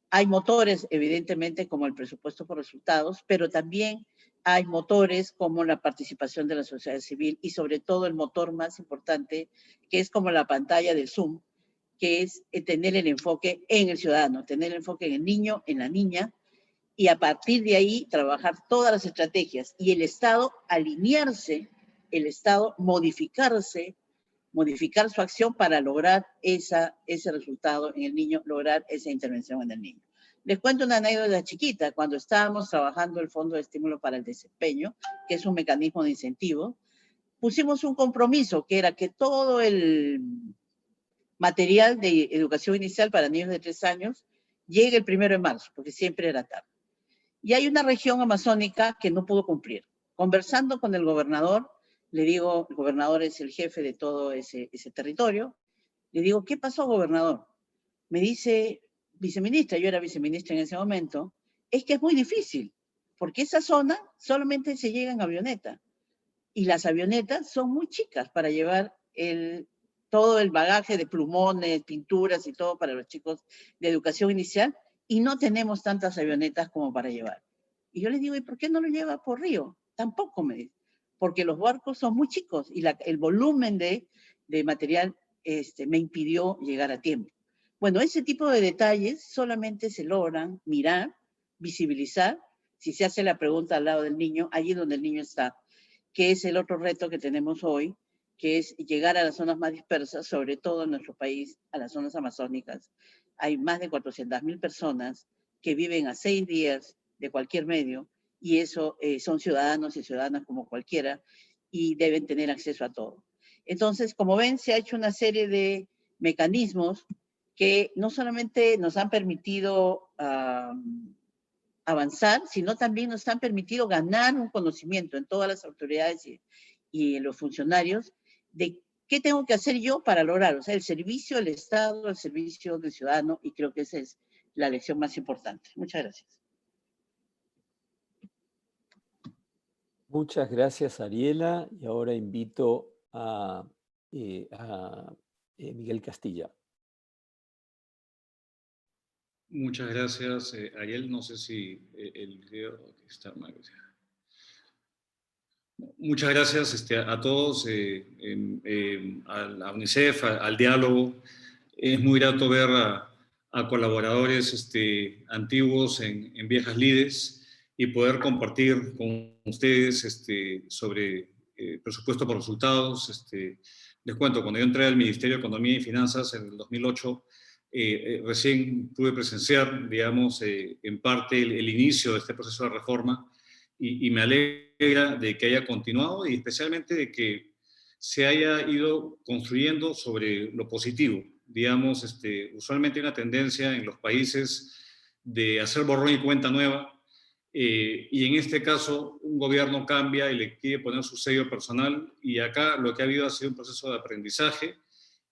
Hay motores, evidentemente, como el presupuesto por resultados, pero también hay motores como la participación de la sociedad civil y sobre todo el motor más importante, que es como la pantalla del Zoom, que es tener el enfoque en el ciudadano, tener el enfoque en el niño, en la niña, y a partir de ahí trabajar todas las estrategias y el Estado alinearse, el Estado modificarse, modificar su acción para lograr ese resultado en el niño, lograr esa intervención en el niño. Les cuento una anécdota chiquita. Cuando estábamos trabajando el Fondo de Estímulo para el Desempeño, que es un mecanismo de incentivo, pusimos un compromiso que era que todo el material de educación inicial para niños de 3 años llegue el 1 de marzo, porque siempre era tarde. Y hay una región amazónica que no pudo cumplir. Conversando con el gobernador, le digo, el gobernador es el jefe de todo ese territorio, le digo, ¿qué pasó, gobernador? Me dice, viceministra, yo era viceministra en ese momento, es que es muy difícil, porque esa zona solamente se llega en avioneta, y las avionetas son muy chicas para llevar todo el bagaje de plumones, pinturas y todo para los chicos de educación inicial, y no tenemos tantas avionetas como para llevar. Y yo les digo, ¿y por qué no lo lleva por río? Tampoco me dice, porque los barcos son muy chicos y el volumen de material me impidió llegar a tiempo. Bueno, ese tipo de detalles solamente se logran mirar, visibilizar, si se hace la pregunta al lado del niño, allí donde el niño está, que es el otro reto que tenemos hoy, que es llegar a las zonas más dispersas, sobre todo en nuestro país, a las zonas amazónicas. Hay más de 400.000 personas que viven a 6 días de cualquier medio, y eso son ciudadanos y ciudadanas como cualquiera, y deben tener acceso a todo. Entonces, como ven, se ha hecho una serie de mecanismos que no solamente nos han permitido avanzar, sino también nos han permitido ganar un conocimiento en todas las autoridades y en los funcionarios de qué tengo que hacer yo para lograr, o sea, el servicio del Estado, el servicio del ciudadano, y creo que esa es la lección más importante. Muchas gracias. Muchas gracias, Ariela, y ahora invito a Miguel Castilla. Muchas gracias, Ariel. No sé si el video está mal. Muchas gracias a todos, a UNICEF, al diálogo. Es muy grato ver a colaboradores antiguos en viejas lides y poder compartir con ustedes sobre presupuesto por resultados. Les cuento, cuando yo entré al Ministerio de Economía y Finanzas en el 2008, recién pude presenciar, digamos, en parte el inicio de este proceso de reforma, y me alegra de que haya continuado y especialmente de que se haya ido construyendo sobre lo positivo. Digamos, usualmente hay una tendencia en los países de hacer borrón y cuenta nueva, y en este caso un gobierno cambia y le quiere poner su sello personal, y acá lo que ha habido ha sido un proceso de aprendizaje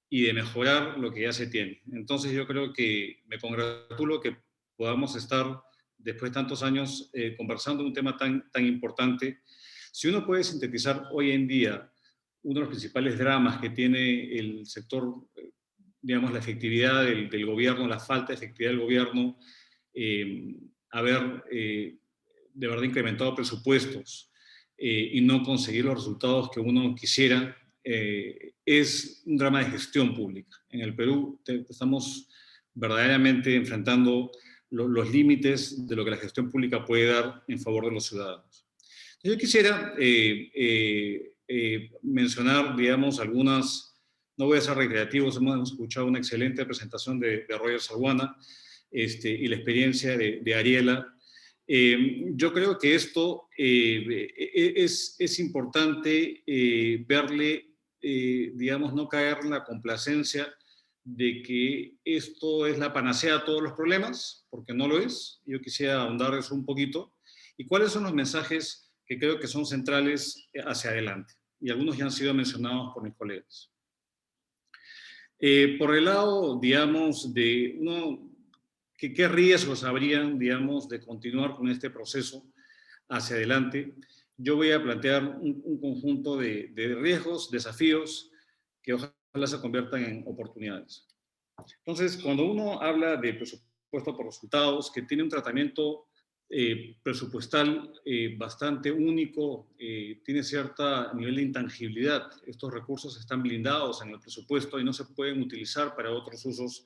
y de mejorar lo que ya se tiene. Entonces yo creo que me congratulo que podamos estar después de tantos años conversando un tema tan importante. Si uno puede sintetizar hoy en día uno de los principales dramas que tiene el sector, digamos, la efectividad del gobierno, la falta de efectividad del gobierno, haber de verdad incrementado presupuestos y no conseguir los resultados que uno quisiera, es un drama de gestión pública. En el Perú estamos verdaderamente enfrentando los límites de lo que la gestión pública puede dar en favor de los ciudadanos. Yo quisiera mencionar, digamos, algunas, no voy a ser reiterativos, hemos escuchado una excelente presentación de Roger Salguana y la experiencia de Ariela. Yo creo que esto es importante verle, digamos, no caer en la complacencia de que esto es la panacea a todos los problemas, porque no lo es. Yo quisiera ahondar eso un poquito. ¿Y cuáles son los mensajes que creo que son centrales hacia adelante? Y algunos ya han sido mencionados por mis colegas. Por el lado, digamos, de uno, ¿qué riesgos habrían, digamos, de continuar con este proceso hacia adelante? Yo voy a plantear un conjunto de riesgos, desafíos, que ojalá se conviertan en oportunidades. Entonces, cuando uno habla de presupuesto por resultados, que tiene un tratamiento presupuestal bastante único, tiene cierto nivel de intangibilidad. Estos recursos están blindados en el presupuesto y no se pueden utilizar para otros usos,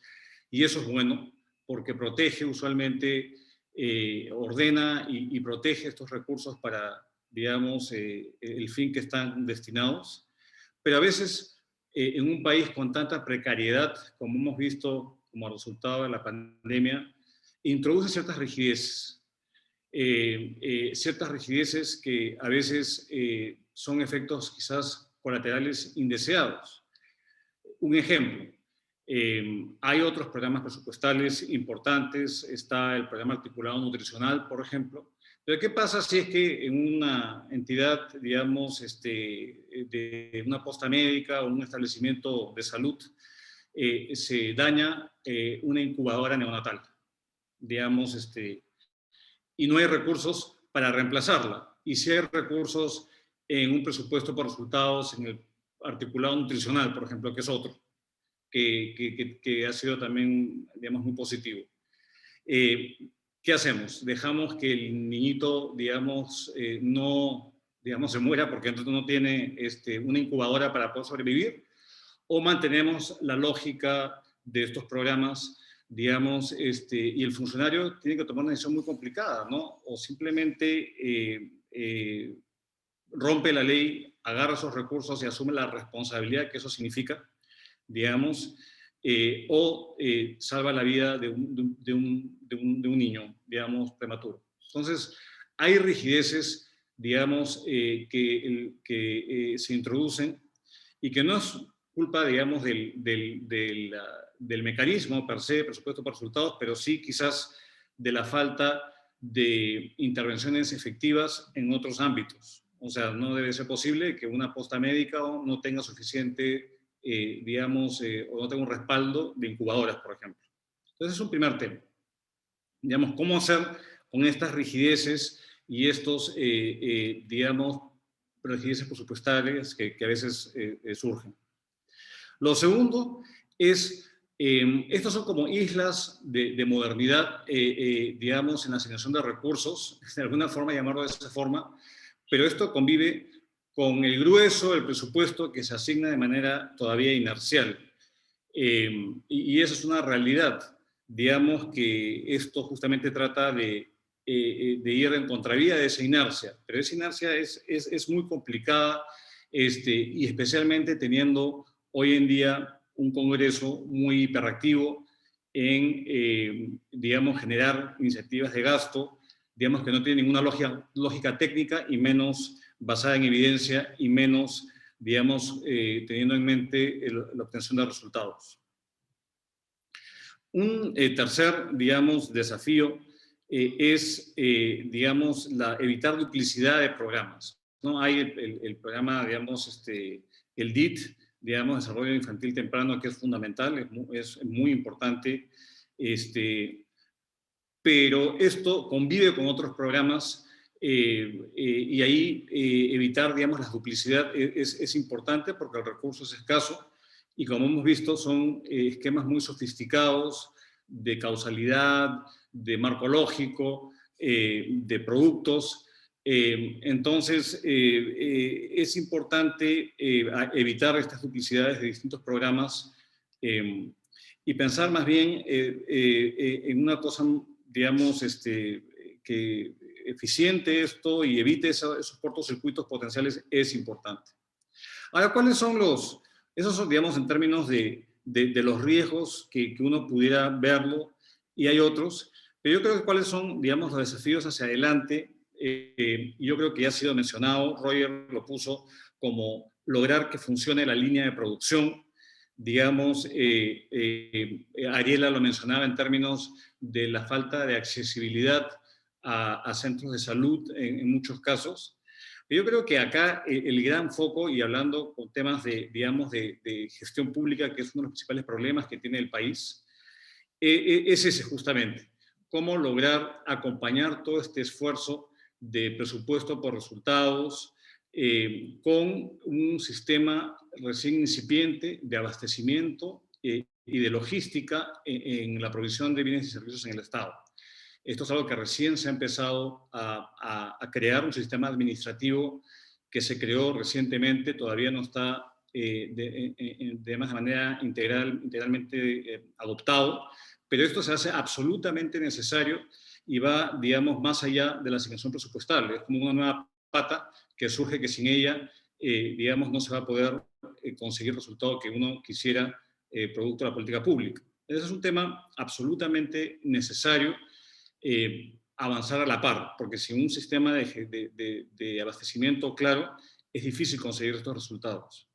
y eso es bueno, porque protege usualmente ordena y protege estos recursos para, digamos, el fin que están destinados. Pero a veces, en un país con tanta precariedad, como hemos visto como resultado de la pandemia, introduce ciertas rigideces. Ciertas rigideces que a veces son efectos quizás colaterales indeseados. Un ejemplo, hay otros programas presupuestales importantes, está el programa articulado nutricional, por ejemplo, pero ¿qué pasa si es que en una entidad, digamos, de una posta médica o un establecimiento de salud se daña una incubadora neonatal, digamos, y no hay recursos para reemplazarla? Y si hay recursos en un presupuesto por resultados, en el articulado nutricional, por ejemplo, que es otro, que ha sido también, digamos, muy positivo. ¿Qué hacemos? ¿Dejamos que el niñito, digamos, no, digamos, se muera porque entonces no tiene una incubadora para poder sobrevivir? ¿O mantenemos la lógica de estos programas, digamos, y el funcionario tiene que tomar una decisión muy complicada, ¿no? O simplemente rompe la ley, agarra esos recursos y asume la responsabilidad que eso significa, digamos, o salva la vida de un niño, digamos, prematuro. Entonces, hay rigideces, digamos, que se introducen y que no es culpa, digamos, del mecanismo per se, presupuesto por resultados, pero sí quizás de la falta de intervenciones efectivas en otros ámbitos. O sea, no debe ser posible que una posta médica no tenga suficiente, digamos, o no tenga un respaldo de incubadoras, por ejemplo. Entonces es un primer tema. Digamos, ¿cómo hacer con estas rigideces y estos, digamos, rigideces presupuestarias que a veces surgen? Lo segundo es, estos son como islas de modernidad, digamos, en la asignación de recursos, de alguna forma llamarlo de esa forma, pero esto convive con el grueso del presupuesto que se asigna de manera todavía inercial. Y eso es una realidad. Digamos que esto justamente trata de ir en contravía de esa inercia, pero esa inercia es muy complicada, y especialmente teniendo hoy en día un Congreso muy hiperactivo en, digamos, generar iniciativas de gasto, digamos, que no tienen ninguna lógica técnica y menos basada en evidencia y menos, digamos, teniendo en mente la obtención de resultados. Un tercer, digamos, desafío es, digamos, evitar duplicidad de programas, ¿no? Hay el programa, digamos, el DIT, digamos, Desarrollo Infantil Temprano, que es fundamental, es muy importante, pero esto convive con otros programas y ahí evitar, digamos, la duplicidad es importante porque el recurso es escaso y, como hemos visto, son esquemas muy sofisticados de causalidad, de marco lógico, de productos. Entonces, es importante evitar estas duplicidades de distintos programas y pensar más bien en una cosa, digamos, que eficiente esto y evite esos cortocircuitos potenciales es importante. Ahora, ¿cuáles son esos son, digamos, en términos de los riesgos que uno pudiera verlo? Y hay otros, pero yo creo que cuáles son, digamos, los desafíos hacia adelante, y yo creo que ya ha sido mencionado, Roger lo puso como lograr que funcione la línea de producción. Digamos, Ariela lo mencionaba en términos de la falta de accesibilidad a centros de salud en muchos casos. Yo creo que acá el gran foco, y hablando con temas digamos, de gestión pública, que es uno de los principales problemas que tiene el país, es ese justamente. Cómo lograr acompañar todo este esfuerzo de presupuesto por resultados con un sistema recién incipiente de abastecimiento y de logística en la provisión de bienes y servicios en el Estado. Esto es algo que recién se ha empezado a crear, un sistema administrativo que se creó recientemente, todavía no está de manera integralmente adoptado, pero esto se hace absolutamente necesario y va, digamos, más allá de la asignación presupuestal. Es como una nueva pata que surge, que sin ella, digamos, no se va a poder conseguir el resultado que uno quisiera producto de la política pública. Ese es un tema absolutamente necesario avanzar a la par, porque sin un sistema de abastecimiento claro, es difícil conseguir estos resultados.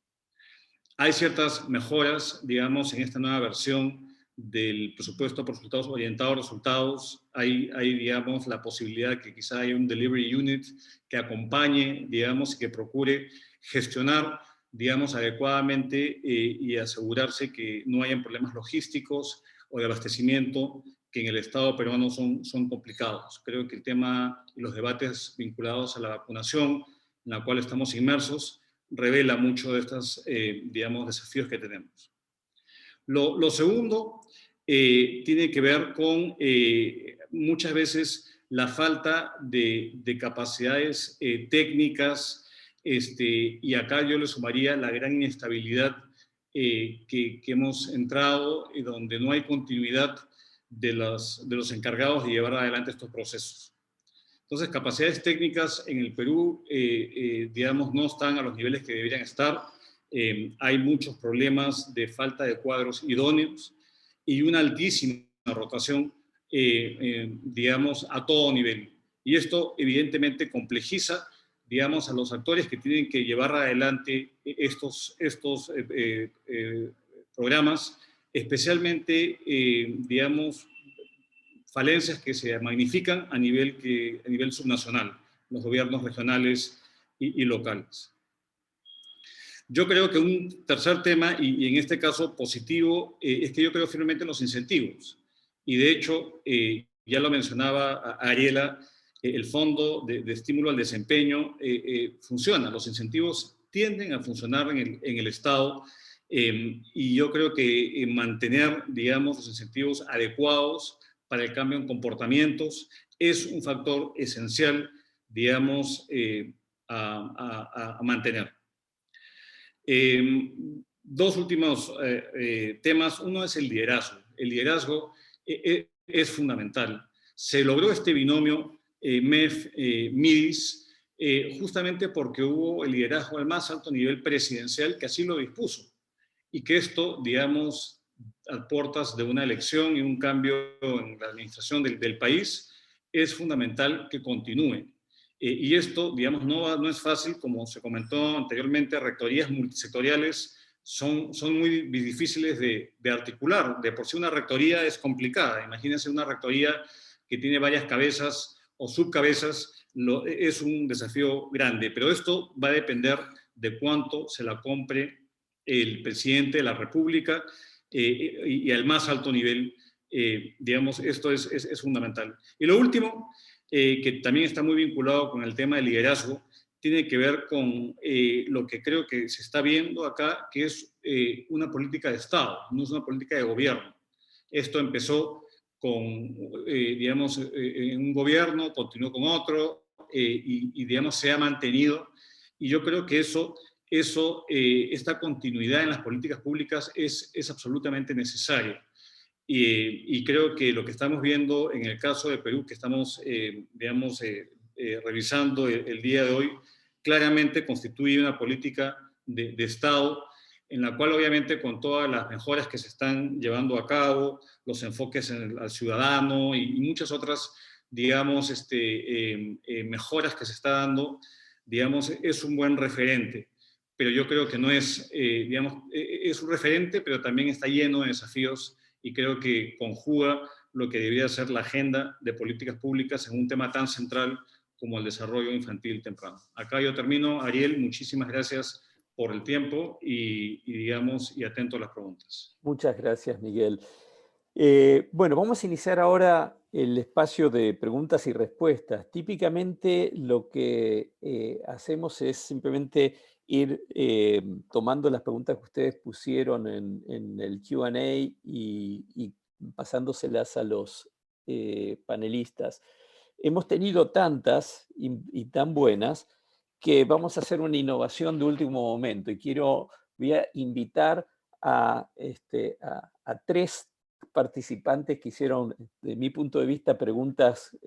Hay ciertas mejoras, digamos, en esta nueva versión del presupuesto por resultados orientado a resultados. Hay, digamos, la posibilidad de que quizá haya un delivery unit que acompañe, digamos, y que procure gestionar, digamos, adecuadamente y asegurarse que no hayan problemas logísticos o de abastecimiento que en el Estado peruano son complicados. Creo que el tema y los debates vinculados a la vacunación, en la cual estamos inmersos, revela mucho de estos, digamos, desafíos que tenemos. Lo segundo tiene que ver con muchas veces la falta de capacidades técnicas, y acá yo le sumaría la gran inestabilidad que hemos entrado y donde no hay continuidad de los encargados de llevar adelante estos procesos. Entonces, capacidades técnicas en el Perú, digamos, no están a los niveles que deberían estar. Hay muchos problemas de falta de cuadros idóneos y una altísima rotación, digamos, a todo nivel. Y esto, evidentemente, complejiza, digamos, a los actores que tienen que llevar adelante estos programas, especialmente, digamos, falencias que se magnifican a nivel subnacional, los gobiernos regionales y locales. Yo creo que un tercer tema, y en este caso positivo, es que yo creo firmemente en los incentivos. Y de hecho, ya lo mencionaba Ariela, el Fondo de Estímulo al Desempeño funciona. Los incentivos tienden a funcionar en el Estado, y yo creo que mantener, digamos, los incentivos adecuados para el cambio en comportamientos es un factor esencial, digamos, a mantener. Dos últimos temas. Uno es el liderazgo. El liderazgo es fundamental. Se logró este binomio MEF-MIDIS justamente porque hubo el liderazgo al más alto nivel presidencial que así lo dispuso, y que esto, digamos, a puertas de una elección y un cambio en la administración del país, es fundamental que continúe. Y esto, digamos, no es fácil, como se comentó anteriormente. Rectorías multisectoriales son muy difíciles de articular. De por sí una rectoría es complicada. Imagínense una rectoría que tiene varias cabezas o subcabezas, es un desafío grande. Pero esto va a depender de cuánto se la compre el presidente de la República y al más alto nivel. Digamos, esto es fundamental. Y lo último, que también está muy vinculado con el tema del liderazgo, tiene que ver con lo que creo que se está viendo acá, que es una política de Estado, no es una política de gobierno. Esto empezó con, digamos, en un gobierno, continuó con otro, y, digamos, se ha mantenido. Y yo creo que esta continuidad en las políticas públicas es absolutamente necesaria. Y creo que lo que estamos viendo en el caso de Perú, que estamos, digamos, revisando el día de hoy, claramente constituye una política de Estado en la cual, obviamente, con todas las mejoras que se están llevando a cabo, los enfoques al ciudadano y muchas otras, digamos, mejoras que se está dando, digamos, es un buen referente. Pero yo creo que no es, digamos, es un referente, pero también está lleno de desafíos, y creo que conjuga lo que debería ser la agenda de políticas públicas en un tema tan central como el desarrollo infantil temprano. Acá yo termino. Ariel, muchísimas gracias por el tiempo y digamos, y atento a las preguntas. Muchas gracias, Miguel. Bueno, vamos a iniciar ahora el espacio de preguntas y respuestas. Típicamente lo que hacemos es simplemente ir tomando las preguntas que ustedes pusieron en el Q&A y pasándoselas a los panelistas. Hemos tenido tantas y tan buenas que vamos a hacer una innovación de último momento, y voy a invitar a tres participantes que hicieron, de mi punto de vista, preguntas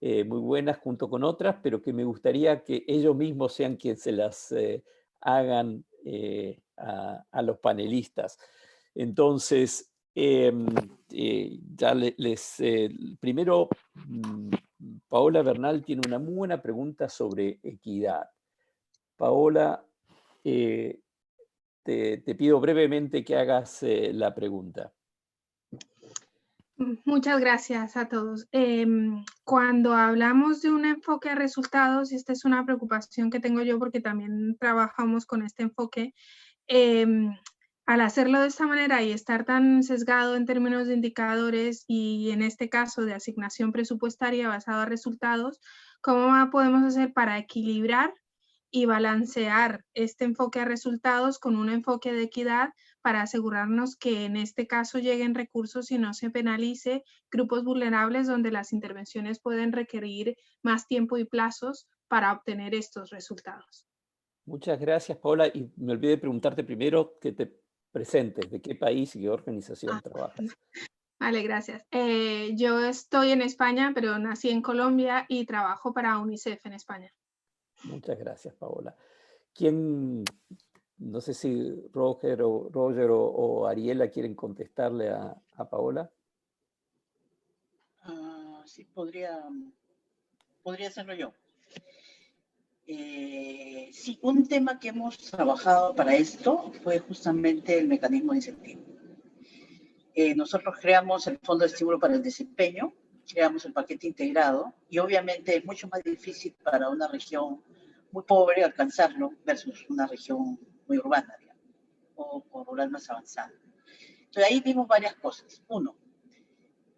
muy buenas junto con otras, pero que me gustaría que ellos mismos sean quienes se las hagan a los panelistas. Entonces, primero, Paola Bernal tiene una muy buena pregunta sobre equidad. Paola, te pido brevemente que hagas la pregunta. Muchas gracias a todos. Cuando hablamos de un enfoque a resultados, esta es una preocupación que tengo yo porque también trabajamos con este enfoque. Al hacerlo de esta manera y estar tan sesgado en términos de indicadores y en este caso de asignación presupuestaria basada a resultados, ¿cómo podemos hacer para equilibrar y balancear este enfoque a resultados con un enfoque de equidad para asegurarnos que en este caso lleguen recursos y no se penalice grupos vulnerables donde las intervenciones pueden requerir más tiempo y plazos para obtener estos resultados? Muchas gracias, Paola. Y me olvidé de preguntarte primero que te presentes, de qué país y qué organización trabajas. Vale, gracias. Yo estoy en España, pero nací en Colombia y trabajo para UNICEF en España. Muchas gracias, Paola. No sé si Roger o Ariela quieren contestarle a Paola. Sí, podría hacerlo yo. Sí, un tema que hemos trabajado para esto fue justamente el mecanismo de incentivo. Nosotros creamos el Fondo de Estímulo para el Desempeño, creamos el paquete integrado y obviamente es mucho más difícil para una región muy pobre alcanzarlo versus una región muy urbana, digamos, o rural más avanzada. Entonces ahí vimos varias cosas.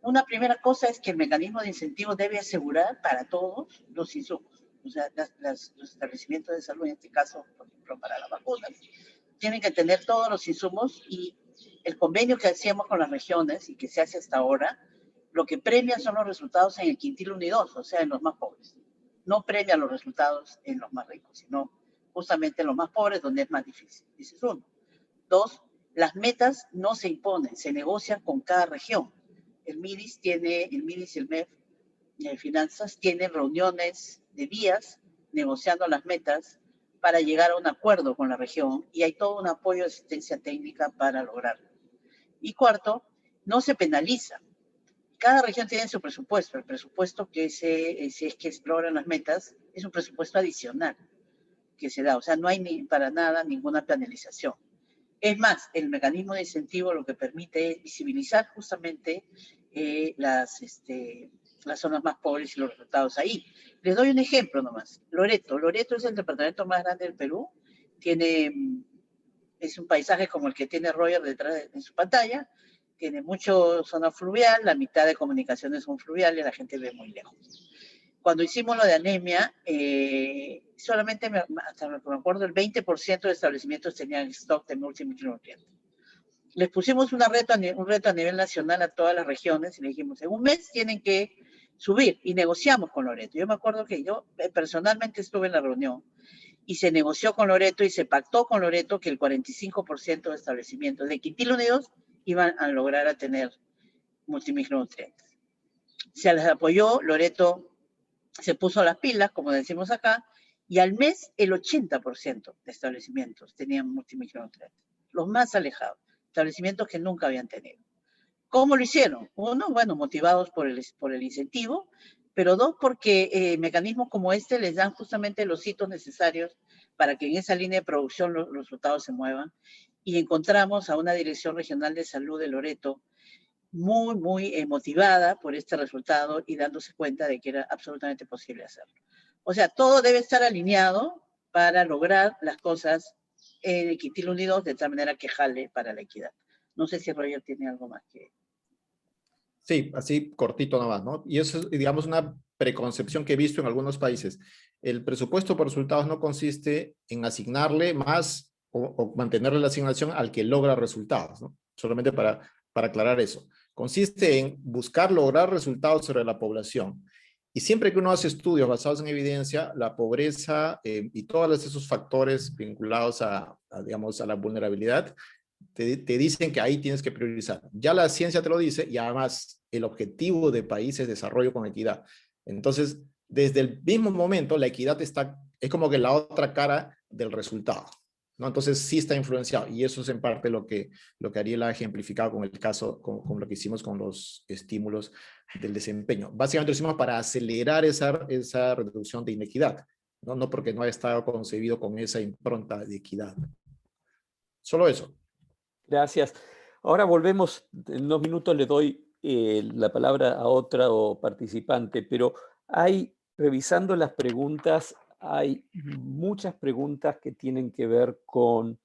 Una primera cosa es que el mecanismo de incentivo debe asegurar para todos los insumos. O sea, los establecimientos de salud, en este caso, por ejemplo, para las vacunas, tienen que tener todos los insumos y el convenio que hacíamos con las regiones y que se hace hasta ahora, lo que premia son los resultados en el quintil 1 y 2, o sea, en los más pobres. No premia los resultados en los más ricos, sino justamente en los más pobres, donde es más difícil. Ese es uno. Dos, las metas no se imponen, se negocian con cada región. El MIDIS y el MEF Finanzas tienen reuniones de días negociando las metas para llegar a un acuerdo con la región y hay todo un apoyo de asistencia técnica para lograrlo. Y cuarto, no se penaliza. Cada región tiene su presupuesto. El presupuesto si es que logran las metas es un presupuesto adicional que se da. O sea, no hay para nada ninguna penalización. Es más, el mecanismo de incentivo lo que permite es visibilizar justamente las zonas más pobres y los resultados ahí. Les doy un ejemplo nomás. Loreto es el departamento más grande del Perú. Es un paisaje como el que tiene Roger detrás en su pantalla. Tiene mucho zona fluvial, la mitad de comunicaciones son fluviales, la gente ve muy lejos. Cuando hicimos lo de anemia, solamente, hasta me acuerdo, el 20% de establecimientos tenían stock de multimicronutrientes. Les pusimos un reto a nivel nacional a todas las regiones y le dijimos, en un mes tienen que subir, y negociamos con Loreto. Yo me acuerdo que yo personalmente estuve en la reunión y se negoció con Loreto y se pactó con Loreto que el 45% de establecimientos de Quintil Unidos iban a lograr a tener multimicronutrientes. Se les apoyó, Loreto se puso las pilas, como decimos acá, y al mes el 80% de establecimientos tenían multimicronutrientes, los más alejados, establecimientos que nunca habían tenido. ¿Cómo lo hicieron? Uno, bueno, motivados por el incentivo, pero dos, porque mecanismos como este les dan justamente los hitos necesarios para que en esa línea de producción los resultados se muevan. Y encontramos a una Dirección Regional de Salud de Loreto muy, muy motivada por este resultado y dándose cuenta de que era absolutamente posible hacerlo. O sea, todo debe estar alineado para lograr las cosas en el Quintil Unidos de tal manera que jale para la equidad. No sé si Roger tiene algo más que... Sí, así cortito nomás, ¿no? Y eso es, digamos, una preconcepción que he visto en algunos países. El presupuesto por resultados no consiste en asignarle más o mantenerle la asignación al que logra resultados, ¿no? Solamente para aclarar eso. Consiste en buscar lograr resultados sobre la población. Y siempre que uno hace estudios basados en evidencia, la pobreza y todos esos factores vinculados digamos, a la vulnerabilidad te dicen que ahí tienes que priorizar. Ya la ciencia te lo dice y además el objetivo de país es desarrollo con equidad. Entonces, desde el mismo momento, la equidad es como que la otra cara del resultado, ¿no? Entonces sí está influenciado y eso es en parte lo que Ariel ha ejemplificado con el caso, con lo que hicimos con los estímulos del desempeño. Básicamente lo hicimos para acelerar esa reducción de inequidad, ¿no? No porque no haya estado concebido con esa impronta de equidad. Solo eso. Gracias. Ahora volvemos, en unos minutos le doy la palabra a otro participante, pero revisando las preguntas, hay muchas preguntas que tienen que ver con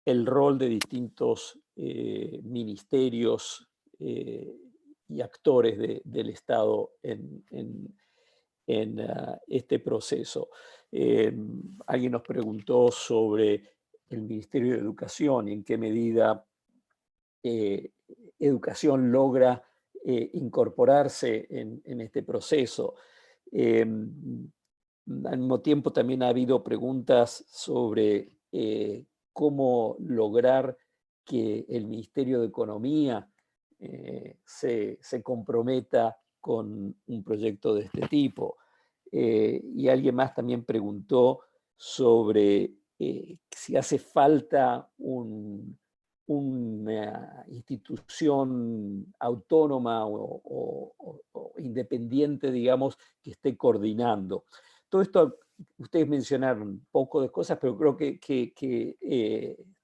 el rol de distintos ministerios y actores del Estado en este proceso. Alguien nos preguntó sobre el Ministerio de Educación y en qué medida educación logra incorporarse en este proceso. Al mismo tiempo también ha habido preguntas sobre cómo lograr que el Ministerio de Economía se comprometa con un proyecto de este tipo. Y alguien más también preguntó sobre si hace falta una institución autónoma o independiente, digamos, que esté coordinando. Todo esto, ustedes mencionaron un poco de cosas, pero creo que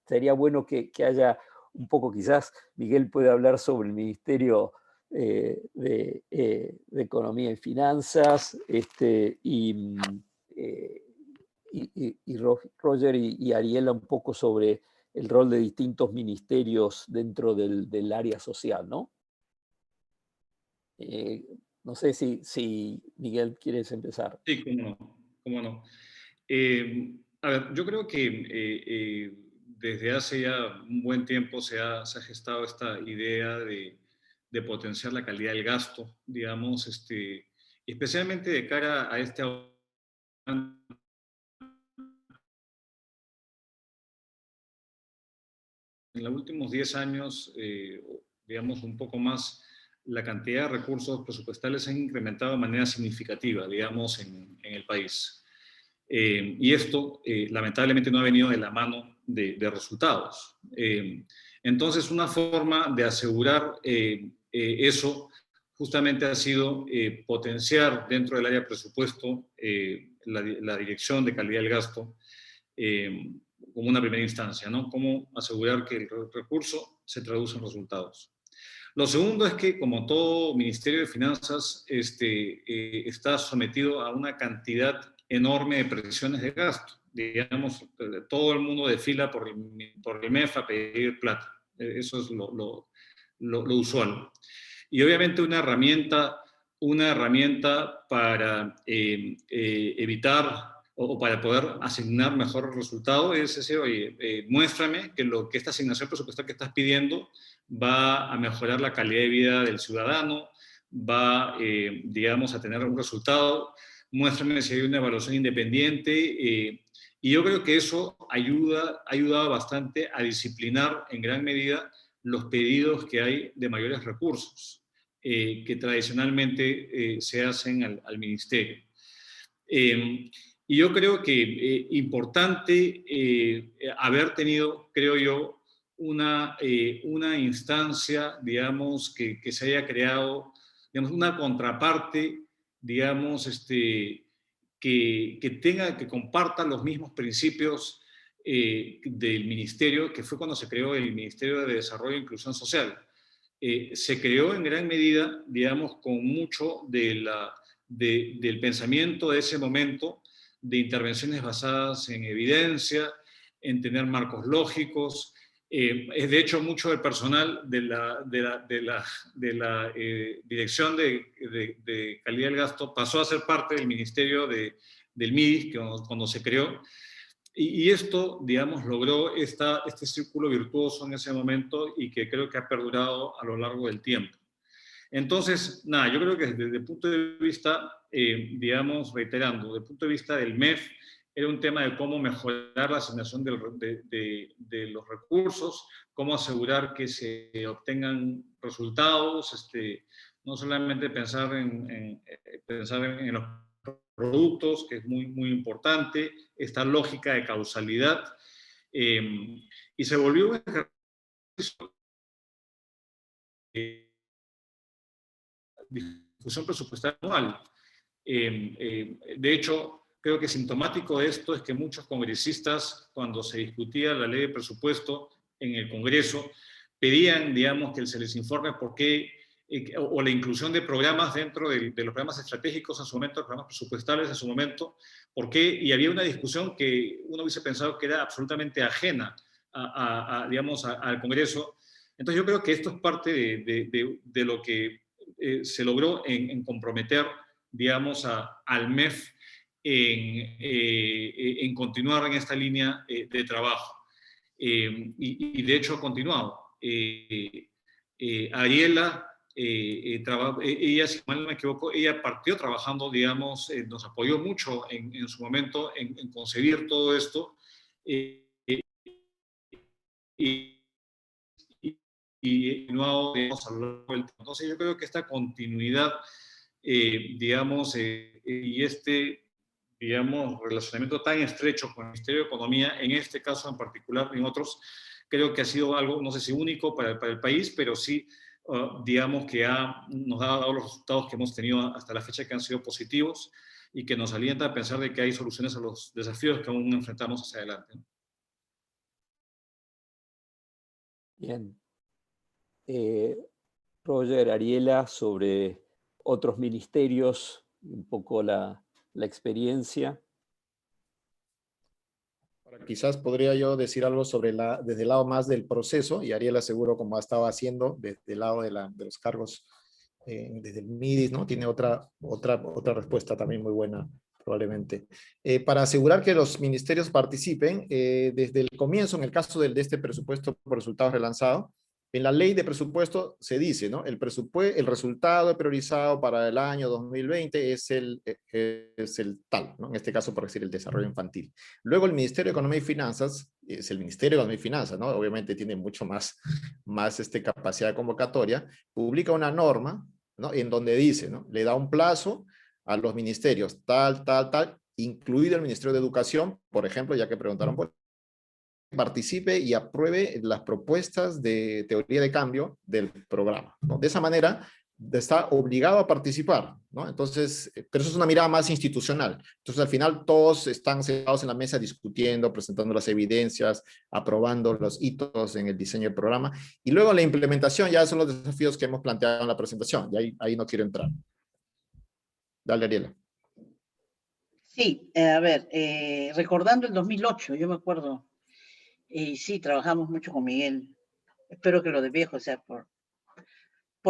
sería bueno que haya un poco, quizás Miguel puede hablar sobre el Ministerio de Economía y Finanzas, y Roger y Ariela un poco sobre el rol de distintos ministerios dentro del área social, ¿no? No sé si Miguel quieres empezar. Sí, cómo no, cómo no. A ver, yo creo que desde hace ya un buen tiempo se ha gestado esta idea de potenciar la calidad del gasto, digamos, especialmente de cara a este en los últimos 10 años, digamos, un poco más, la cantidad de recursos presupuestales se han incrementado de manera significativa, digamos, en el país. Y esto, lamentablemente, no ha venido de la mano de resultados. Entonces, una forma de asegurar eso justamente ha sido potenciar dentro del área de presupuesto la dirección de calidad del gasto, como una primera instancia, ¿no? Cómo asegurar que el recurso se traduce en resultados. Lo segundo es que, como todo Ministerio de Finanzas, está sometido a una cantidad enorme de presiones de gasto. Digamos, todo el mundo desfila por el MEF a pedir plata. Eso es lo usual. Y obviamente una herramienta para evitar o para poder asignar mejor resultado es decir, oye, muéstrame que esta asignación presupuestal que estás pidiendo va a mejorar la calidad de vida del ciudadano, va, digamos, a tener un resultado, muéstrame si hay una evaluación independiente, y yo creo que eso ha ayudado bastante a disciplinar en gran medida los pedidos que hay de mayores recursos, que tradicionalmente se hacen al ministerio. Y yo creo que importante haber tenido, creo yo, una instancia, digamos, que se haya creado, digamos, una contraparte, digamos, que comparta los mismos principios del ministerio, que fue cuando se creó el Ministerio de Desarrollo e Inclusión Social. Se creó en gran medida, digamos, con mucho del pensamiento de ese momento, de intervenciones basadas en evidencia, en tener marcos lógicos. De hecho, mucho del personal de la Dirección de Calidad del Gasto pasó a ser parte del Ministerio del MIDIS, cuando se creó. Y esto, digamos, logró este círculo virtuoso en ese momento y que creo que ha perdurado a lo largo del tiempo. Entonces, nada, yo creo que desde el punto de vista, digamos, reiterando, desde el punto de vista del MEF era un tema de cómo mejorar la asignación de los recursos, cómo asegurar que se obtengan resultados, no solamente pensar en los productos, que es muy, muy importante, esta lógica de causalidad, y se volvió un ejercicio de discusión presupuestaria anual. De hecho, creo que sintomático de esto es que muchos congresistas, cuando se discutía la ley de presupuesto en el Congreso, pedían, digamos, que se les informe por qué, o la inclusión de programas dentro de los programas estratégicos en su momento, los programas presupuestales en su momento, por qué, y había una discusión que uno hubiese pensado que era absolutamente ajena digamos, al Congreso. Entonces yo creo que esto es parte de lo que se logró en comprometer, digamos, al MEF en continuar en esta línea de trabajo. Y de hecho ha continuado. Ariela, ella, si mal no me equivoco, ella partió trabajando, digamos, nos apoyó mucho en su momento en concebir todo esto. Y no, digamos, a lo largo del tiempo. Entonces yo creo que esta continuidad, digamos, y digamos, relacionamiento tan estrecho con el Ministerio de Economía, en este caso en particular, en otros, creo que ha sido algo, no sé si único para el país, pero sí, digamos, que nos ha dado los resultados que hemos tenido hasta la fecha, que han sido positivos y que nos alienta a pensar de que hay soluciones a los desafíos que aún enfrentamos hacia adelante. Bien. Roger, Ariela, sobre otros ministerios, un poco la experiencia. Quizás podría yo decir algo sobre desde el lado más del proceso, y Ariela seguro, como ha estado haciendo, desde el lado de los cargos, desde el MIDIS, ¿no? Tiene otra respuesta también muy buena, probablemente. Para asegurar que los ministerios participen, desde el comienzo, en el caso de este presupuesto por resultados relanzado, en la ley de presupuesto se dice, ¿no? El resultado priorizado para el año 2020 es el tal, ¿no? En este caso, por decir, el desarrollo infantil. Luego el Ministerio de Economía y Finanzas, es el Ministerio de Economía y Finanzas, ¿no? Obviamente tiene mucho más capacidad de convocatoria, publica una norma, ¿no? En donde dice, ¿no? Le da un plazo a los ministerios, tal, incluido el Ministerio de Educación, por ejemplo, ya que preguntaron por participe y apruebe las propuestas de teoría de cambio del programa, ¿no? De esa manera está obligado a participar, ¿no? Entonces, pero eso es una mirada más institucional. Entonces, al final, todos están sentados en la mesa discutiendo, presentando las evidencias, aprobando los hitos en el diseño del programa, y luego la implementación ya son los desafíos que hemos planteado en la presentación, y ahí no quiero entrar. Dale, Ariela. Sí, a ver, recordando el 2008, yo me acuerdo, sí, trabajamos mucho con Miguel. Espero que lo de viejo sea por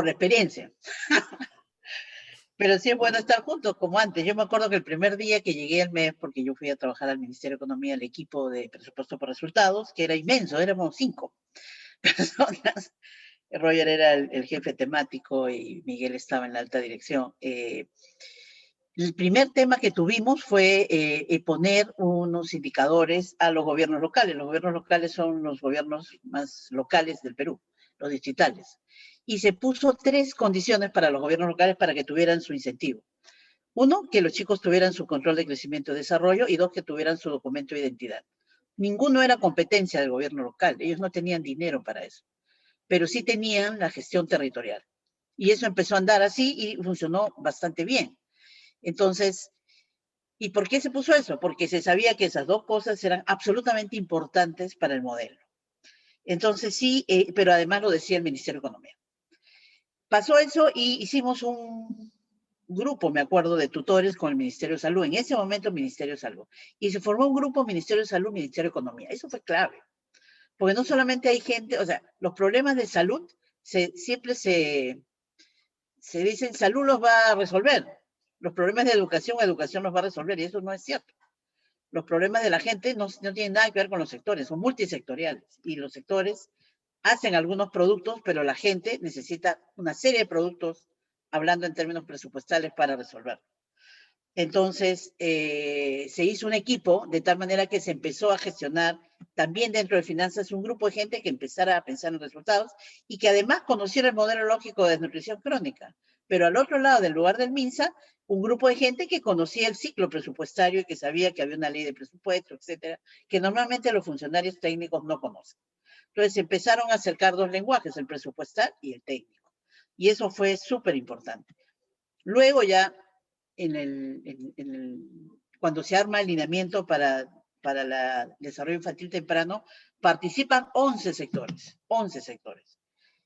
la experiencia. Pero sí es bueno estar juntos, como antes. Yo me acuerdo que el primer día que llegué al MEF, porque yo fui a trabajar al Ministerio de Economía, el equipo de presupuesto por resultados, que era inmenso, éramos 5 personas. Roger era el jefe temático y Miguel estaba en la alta dirección. El primer tema que tuvimos fue poner unos indicadores a los gobiernos locales. Los gobiernos locales son los gobiernos más locales del Perú, los distritales. Y se puso 3 condiciones para los gobiernos locales para que tuvieran su incentivo. 1, que los chicos tuvieran su control de crecimiento y desarrollo, y 2, que tuvieran su documento de identidad. Ninguno era competencia del gobierno local, ellos no tenían dinero para eso, pero sí tenían la gestión territorial. Y eso empezó a andar así y funcionó bastante bien. Entonces, ¿y por qué se puso eso? Porque se sabía que esas 2 cosas eran absolutamente importantes para el modelo. Entonces sí, pero además lo decía el Ministerio de Economía. Pasó eso y hicimos un grupo, me acuerdo, de tutores con el Ministerio de Salud. En ese momento, Ministerio de Salud. Y se formó un grupo Ministerio de Salud, Ministerio de Economía. Eso fue clave. Porque no solamente hay gente, o sea, los problemas de salud siempre se dicen, salud los va a resolver. Los problemas de educación los va a resolver. Y eso no es cierto. Los problemas de la gente no tienen nada que ver con los sectores, son multisectoriales. Y los sectores hacen algunos productos, pero la gente necesita una serie de productos, hablando en términos presupuestales, para resolver. Entonces, se hizo un equipo de tal manera que se empezó a gestionar también dentro de finanzas un grupo de gente que empezara a pensar en resultados y que además conociera el modelo lógico de desnutrición crónica. Pero al otro lado, del lugar del MINSA, un grupo de gente que conocía el ciclo presupuestario y que sabía que había una ley de presupuesto, etcétera, que normalmente los funcionarios técnicos no conocen. Entonces empezaron a acercar dos lenguajes, el presupuestal y el técnico. Y eso fue súper importante. Luego ya, cuando se arma el lineamiento para el desarrollo infantil temprano, participan 11 sectores, 11 sectores.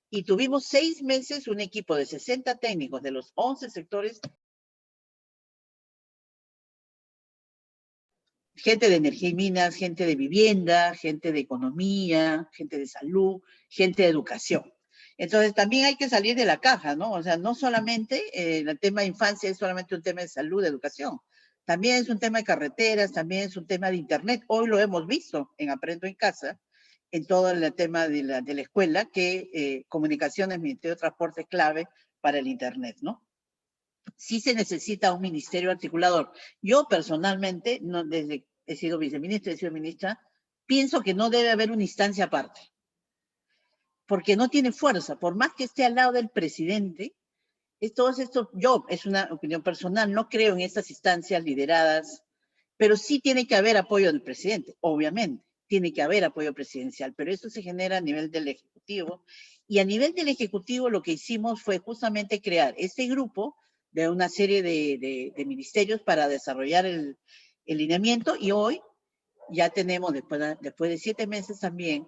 Y tuvimos 6 meses un equipo de 60 técnicos de los 11 sectores, gente de energía y minas, gente de vivienda, gente de economía, gente de salud, gente de educación. Entonces también hay que salir de la caja, ¿no? O sea, no solamente el tema de infancia es solamente un tema de salud, de educación. También es un tema de carreteras, también es un tema de internet. Hoy lo hemos visto en Aprendo en Casa, en todo el tema de la escuela, que comunicaciones, Ministerio de Transporte es clave para el internet, ¿no? Sí se necesita un ministerio articulador. Yo personalmente, no, desde que he sido viceministra, he sido ministra, pienso que no debe haber una instancia aparte, porque no tiene fuerza, por más que esté al lado del presidente. Todos estos, yo, es una opinión personal, no creo en estas instancias lideradas, pero sí tiene que haber apoyo del presidente, obviamente, tiene que haber apoyo presidencial, pero esto se genera a nivel del Ejecutivo, y a nivel del Ejecutivo lo que hicimos fue justamente crear este grupo de una serie de ministerios para desarrollar el lineamiento, y hoy ya tenemos, después de 7 meses también,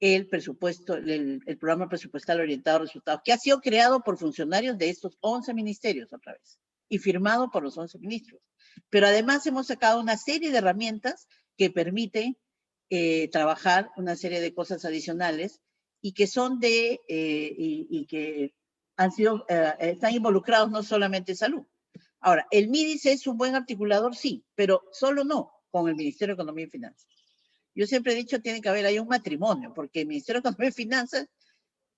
el presupuesto, el programa presupuestal orientado a resultados, que ha sido creado por funcionarios de estos 11 ministerios otra vez, y firmado por los 11 ministros. Pero además hemos sacado una serie de herramientas que permiten trabajar una serie de cosas adicionales y que son y que han sido, están involucrados no solamente salud. Ahora, el MIDIS es un buen articulador, sí, pero solo no con el Ministerio de Economía y Finanzas. Yo siempre he dicho, tiene que haber ahí un matrimonio, porque el Ministerio de Economía y Finanzas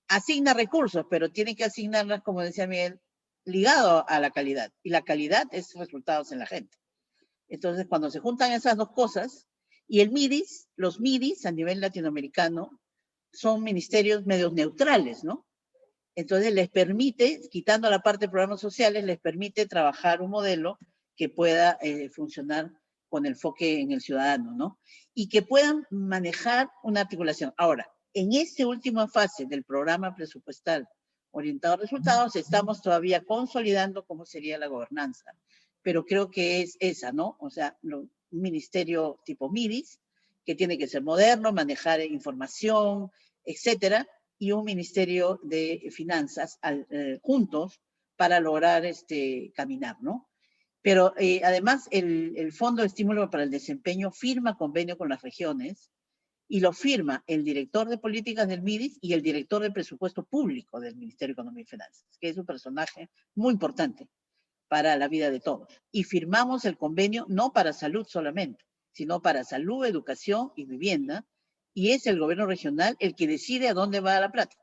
asigna recursos, pero tiene que asignarlas, como decía Miguel, ligado a la calidad. Y la calidad es resultados en la gente. Entonces, cuando se juntan esas dos cosas, y el MIDIS, los MIDIS a nivel latinoamericano, son ministerios medios neutrales, ¿no? Entonces les permite, quitando la parte de programas sociales, les permite trabajar un modelo que pueda funcionar con el enfoque en el ciudadano, ¿no? Y que puedan manejar una articulación. Ahora, en esta última fase del programa presupuestal orientado a resultados, estamos todavía consolidando cómo sería la gobernanza. Pero creo que es esa, ¿no? O sea, un ministerio tipo MIDIS, que tiene que ser moderno, manejar información, etcétera, y un ministerio de finanzas juntos para lograr caminar, ¿no? Pero además el Fondo de Estímulo para el Desempeño firma convenio con las regiones y lo firma el director de políticas del MIDIS y el director de presupuesto público del Ministerio de Economía y Finanzas, que es un personaje muy importante para la vida de todos. Y firmamos el convenio no para salud solamente, sino para salud, educación y vivienda, y es el gobierno regional el que decide a dónde va la plata.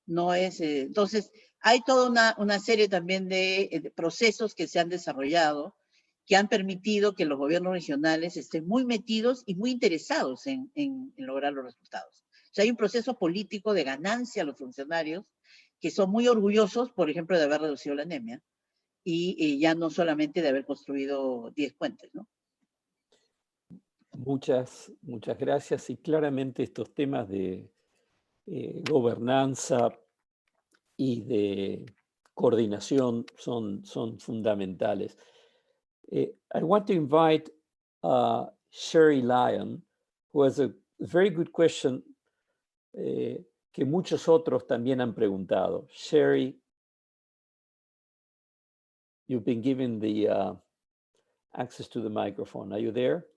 No es, entonces, hay toda una serie también de procesos que se han desarrollado que han permitido que los gobiernos regionales estén muy metidos y muy interesados en lograr los resultados. O sea, hay un proceso político de ganancia a los funcionarios que son muy orgullosos, por ejemplo, de haber reducido la anemia y ya no solamente de haber construido 10 puentes, ¿no? Muchas gracias. Y claramente estos temas de gobernanza y de coordinación son fundamentales. I want to invite Sherry Lyon, who has a very good question que muchos otros también han preguntado. Sherry, you've been given the access to the microphone. Are you there?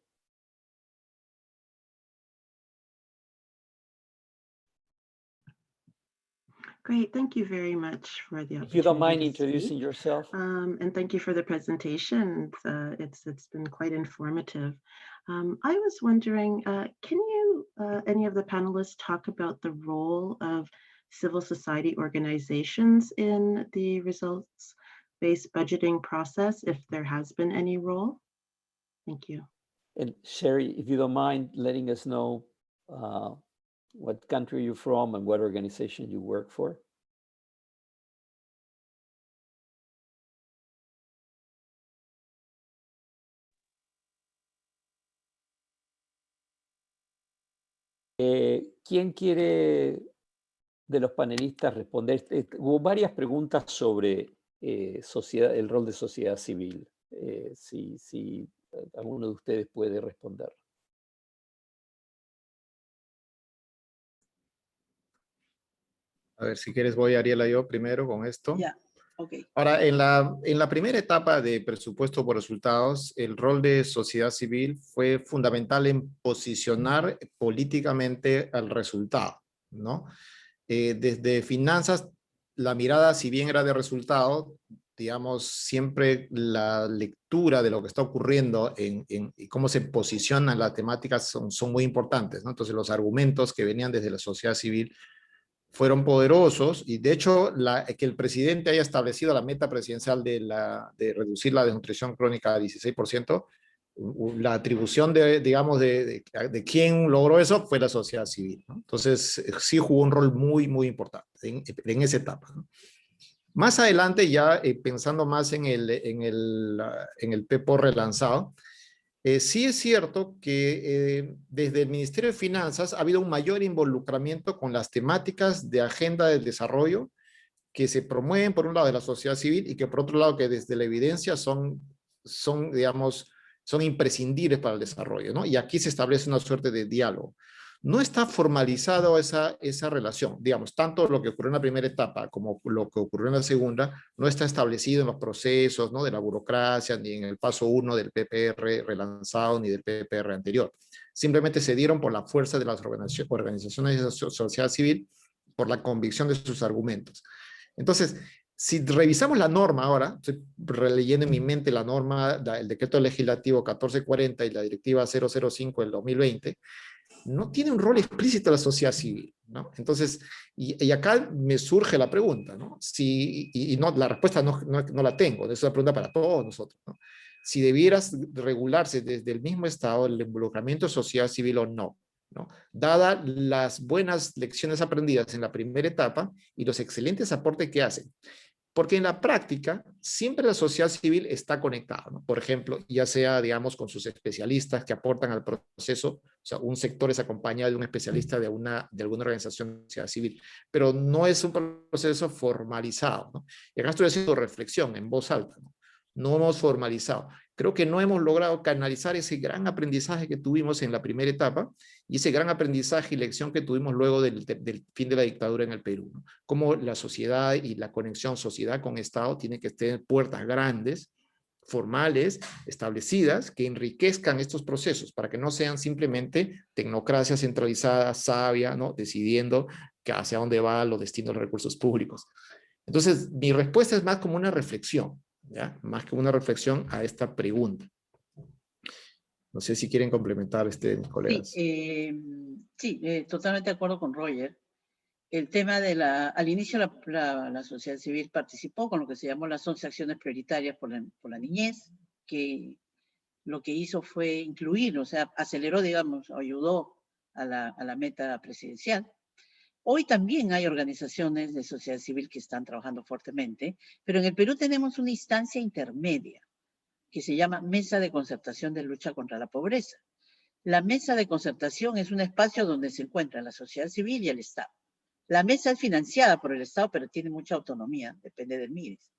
Great, thank you very much for the opportunity. If you don't mind to introducing speak. yourself. And thank you for the presentation. It's been quite informative. I was wondering, can you, any of the panelists, talk about the role of civil society organizations in the results resource-based budgeting process, if there has been any role? Thank you. And Sherry, if you don't mind letting us know what country you're from and what organization you work for. ¿Quién quiere de los panelistas responder? Hubo varias preguntas sobre el rol de sociedad civil. Si alguno de ustedes puede responder. A ver, si quieres voy, Ariela, yo primero con esto. Ya, ok. Ahora, en la primera etapa de presupuesto por resultados, el rol de sociedad civil fue fundamental en posicionar políticamente al resultado, ¿no? Desde finanzas, la mirada, si bien era de resultado, digamos, siempre la lectura de lo que está ocurriendo y cómo se posicionan las temáticas son muy importantes, ¿no? Entonces, los argumentos que venían desde la sociedad civil fueron poderosos, y de hecho que el presidente haya establecido la meta presidencial de reducir la desnutrición crónica a 16%, la atribución de quién logró eso fue la sociedad civil, ¿no? Entonces sí jugó un rol muy, muy importante en esa etapa, ¿no? Más adelante, ya pensando más en el PEPO relanzado, sí es cierto que desde el Ministerio de Finanzas ha habido un mayor involucramiento con las temáticas de agenda del desarrollo que se promueven por un lado de la sociedad civil y que por otro lado que desde la evidencia son imprescindibles para el desarrollo, ¿no? Y aquí se establece una suerte de diálogo. No está formalizado esa relación, digamos, tanto lo que ocurrió en la primera etapa como lo que ocurrió en la segunda, no está establecido en los procesos, ¿no?, de la burocracia, ni en el paso 1 del PPR relanzado, ni del PPR anterior. Simplemente se dieron por la fuerza de las organizaciones de sociedad civil, por la convicción de sus argumentos. Entonces, si revisamos la norma ahora, estoy releyendo en mi mente la norma, el decreto legislativo 1440 y la directiva 005 del 2020, no tiene un rol explícito la sociedad civil, ¿no? Entonces, y acá me surge la pregunta, ¿no? No, la respuesta no la tengo, es una pregunta para todos nosotros, ¿no? Si debieras regularse desde el mismo Estado el involucramiento de sociedad civil o no, ¿no? Dada las buenas lecciones aprendidas en la primera etapa y los excelentes aportes que hacen. Porque en la práctica, siempre la sociedad civil está conectada, ¿no? Por ejemplo, ya sea, digamos, con sus especialistas que aportan al proceso, o sea, un sector es acompañado de un especialista de alguna organización de sociedad civil, pero no es un proceso formalizado, ¿no? Y acá estoy haciendo reflexión en voz alta, ¿no? No hemos formalizado. Creo que no hemos logrado canalizar ese gran aprendizaje que tuvimos en la primera etapa y ese gran aprendizaje y lección que tuvimos luego del fin de la dictadura en el Perú, ¿no? Cómo la sociedad y la conexión sociedad con Estado tiene que tener puertas grandes, formales, establecidas, que enriquezcan estos procesos para que no sean simplemente tecnocracia centralizada, sabia, ¿no?, decidiendo hacia dónde van los destinos de los recursos públicos. Entonces, mi respuesta es más como una reflexión, ¿ya? Más que una reflexión a esta pregunta. No sé si quieren complementar mis colegas. Sí, totalmente de acuerdo con Roger. El tema al inicio la sociedad civil participó con lo que se llamó las 11 acciones prioritarias por la niñez, que lo que hizo fue incluir, o sea, aceleró, digamos, ayudó a la meta presidencial. Hoy también hay organizaciones de sociedad civil que están trabajando fuertemente, pero en el Perú tenemos una instancia intermedia que se llama Mesa de Concertación de Lucha contra la Pobreza. La mesa de concertación es un espacio donde se encuentran la sociedad civil y el Estado. La mesa es financiada por el Estado, pero tiene mucha autonomía, depende del MIDES.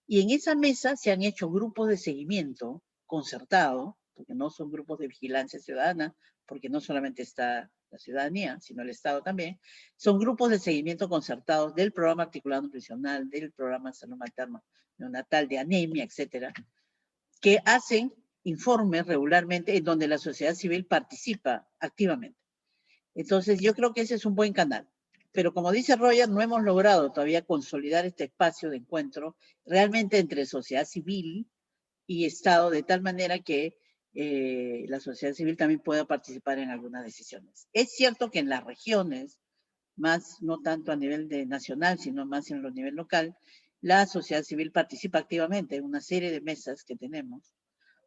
Y en esa mesa se han hecho grupos de seguimiento concertado, porque no son grupos de vigilancia ciudadana, porque no solamente está la ciudadanía, sino el Estado también. Son grupos de seguimiento concertados del programa articulado nutricional, del programa de salud materna neonatal, de anemia, etcétera, que hacen informes regularmente en donde la sociedad civil participa activamente. Entonces, yo creo que ese es un buen canal. Pero como dice Roger, no hemos logrado todavía consolidar este espacio de encuentro realmente entre sociedad civil y Estado, de tal manera que la sociedad civil también pueda participar en algunas decisiones. Es cierto que en las regiones, más no tanto a nivel nacional, sino más en el nivel local, la sociedad civil participa activamente en una serie de mesas que tenemos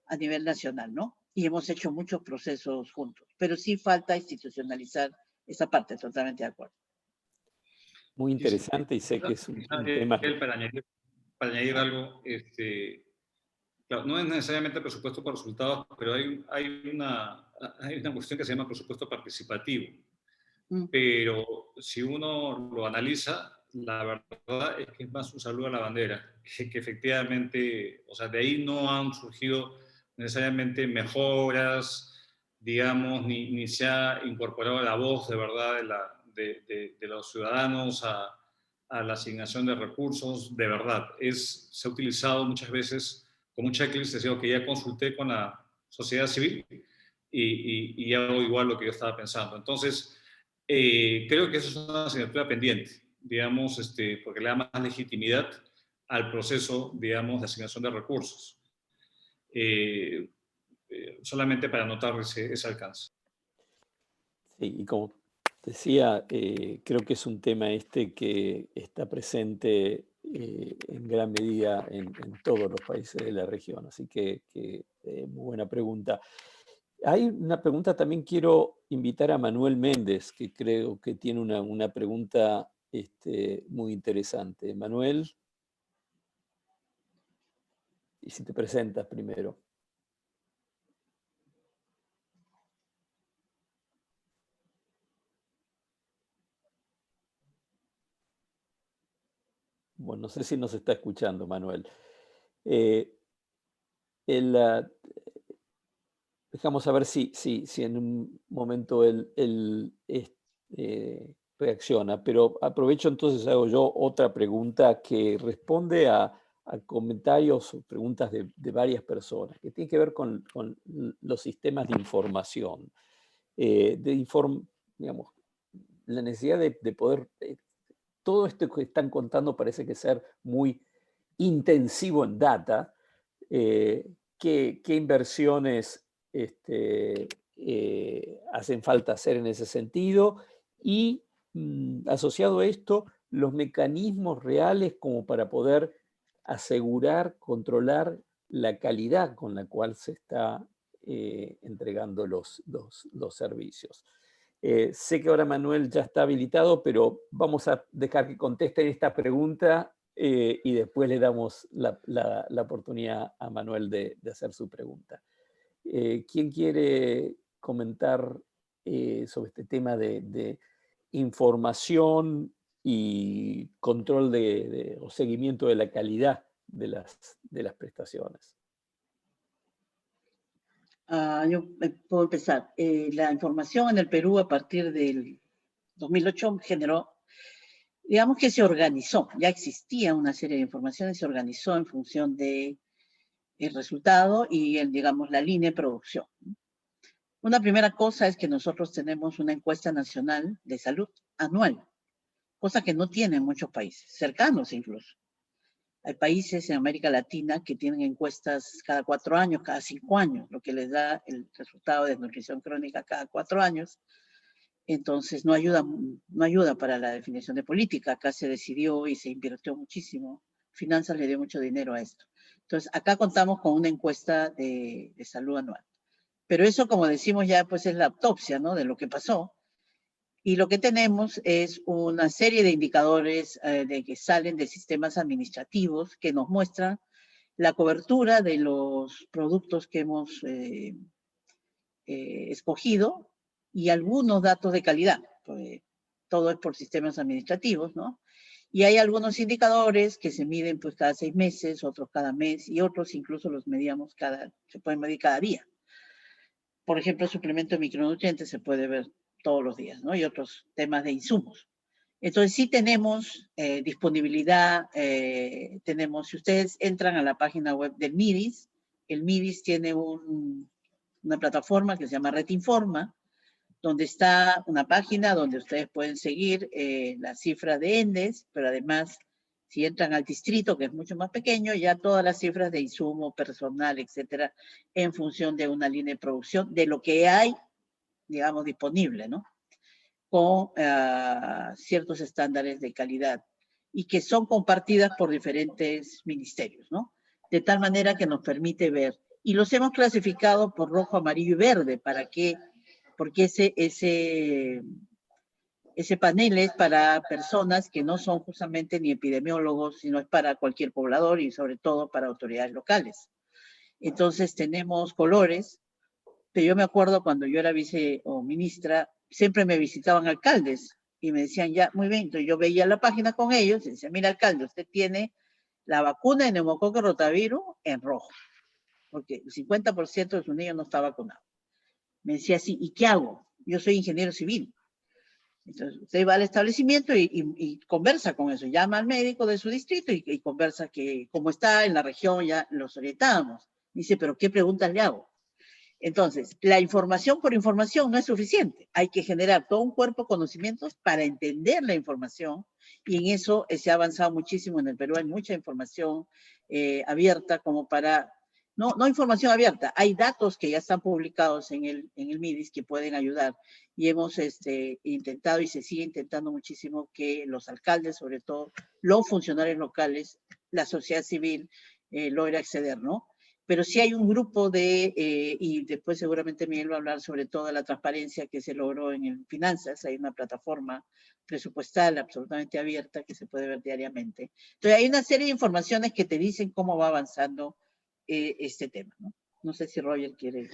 a nivel nacional, ¿no? Y hemos hecho muchos procesos juntos, pero sí falta institucionalizar esa parte, totalmente de acuerdo. Muy interesante y sé que es un tema... Para añadir algo, claro, no es necesariamente presupuesto por resultados, pero hay una cuestión que se llama presupuesto participativo. Pero si uno lo analiza, la verdad es que es más un saludo a la bandera, que efectivamente, o sea, de ahí no han surgido necesariamente mejoras, digamos, ni se ha incorporado la voz de verdad de los ciudadanos a la asignación de recursos, de verdad. Se ha utilizado muchas veces como un checklist, decía que ya consulté con la sociedad civil y hago igual lo que yo estaba pensando. Entonces, creo que eso es una asignatura pendiente, digamos, porque le da más legitimidad al proceso, digamos, de asignación de recursos. Solamente para notar ese alcance. Sí, y como decía, creo que es un tema que está presente en gran medida en todos los países de la región, así que muy buena pregunta. Hay una pregunta, también quiero invitar a Manuel Méndez, que creo que tiene una pregunta muy interesante. Manuel, y si te presentas primero. Bueno, no sé si nos está escuchando, Manuel. Dejamos a ver si en un momento él reacciona, pero aprovecho entonces, hago yo otra pregunta que responde a comentarios o preguntas de varias personas, que tiene que ver con los sistemas de información, digamos, la necesidad de poder... todo esto que están contando parece que ser muy intensivo en data. ¿Qué inversiones hacen falta hacer en ese sentido? Y asociado a esto, los mecanismos reales como para poder asegurar, controlar la calidad con la cual se está entregando los servicios. Sé que ahora Manuel ya está habilitado, pero vamos a dejar que conteste esta pregunta y después le damos la oportunidad a Manuel de hacer su pregunta. ¿Quién quiere comentar sobre este tema de información y control o seguimiento de la calidad de las prestaciones? Yo puedo empezar. La información en el Perú a partir del 2008 generó, digamos que se organizó, ya existía una serie de informaciones, se organizó en función del resultado y, digamos, la línea de producción. Una primera cosa es que nosotros tenemos una encuesta nacional de salud anual, cosa que no tienen muchos países, cercanos incluso. Hay países en América Latina que tienen encuestas cada 4 años, cada 5 años, lo que les da el resultado de nutrición crónica cada 4 años. Entonces no ayuda para la definición de política. Acá se decidió y se invirtió muchísimo. Finanzas le dio mucho dinero a esto. Entonces acá contamos con una encuesta de salud anual. Pero eso, como decimos ya, pues es la autopsia, ¿no?, de lo que pasó. Y lo que tenemos es una serie de indicadores de que salen de sistemas administrativos que nos muestran la cobertura de los productos que hemos escogido y algunos datos de calidad. Pues, todo es por sistemas administrativos, ¿no? Y hay algunos indicadores que se miden pues cada 6 meses, otros cada mes y otros incluso los medíamos se pueden medir cada día. Por ejemplo, el suplemento de micronutrientes se puede ver todos los días, ¿no? Y otros temas de insumos. Entonces sí tenemos disponibilidad, si ustedes entran a la página web del MIDIS, el MIDIS tiene una plataforma que se llama Red Informa, donde está una página donde ustedes pueden seguir la cifra de ENDES, pero además, si entran al distrito, que es mucho más pequeño, ya todas las cifras de insumo, personal, etcétera, en función de una línea de producción, de lo que hay, digamos, disponible, ¿no? Con ciertos estándares de calidad. y que son compartidas por diferentes ministerios, ¿no? De tal manera que nos permite ver. Y los hemos clasificado por rojo, amarillo y verde, porque ese panel es para personas que no son justamente ni epidemiólogos, sino es para cualquier poblador y sobre todo para autoridades locales. Entonces tenemos colores, pero yo me acuerdo cuando yo era vice o ministra, siempre me visitaban alcaldes y me decían, ya, muy bien, entonces yo veía la página con ellos y decía, mira alcalde, usted tiene la vacuna de neumococo rotavirus en rojo, porque el 50% de sus niños no está vacunado. Me decía así, ¿y qué hago? Yo soy ingeniero civil. Entonces, usted va al establecimiento y conversa con eso, llama al médico de su distrito y conversa que como está en la región ya los orientábamos. Dice, pero ¿qué preguntas le hago? Entonces, la información por información no es suficiente. Hay que generar todo un cuerpo de conocimientos para entender la información y en eso se ha avanzado muchísimo en el Perú. Hay mucha información abierta como para... No información abierta, hay datos que ya están publicados en el MIDIS que pueden ayudar y hemos intentado y se sigue intentando muchísimo que los alcaldes, sobre todo los funcionarios locales, la sociedad civil, logre acceder, ¿no? Pero sí hay un grupo y después seguramente Miguel va a hablar sobre toda la transparencia que se logró en finanzas, hay una plataforma presupuestal absolutamente abierta que se puede ver diariamente. Entonces hay una serie de informaciones que te dicen cómo va avanzando este tema, ¿no? No sé si Roger quiere...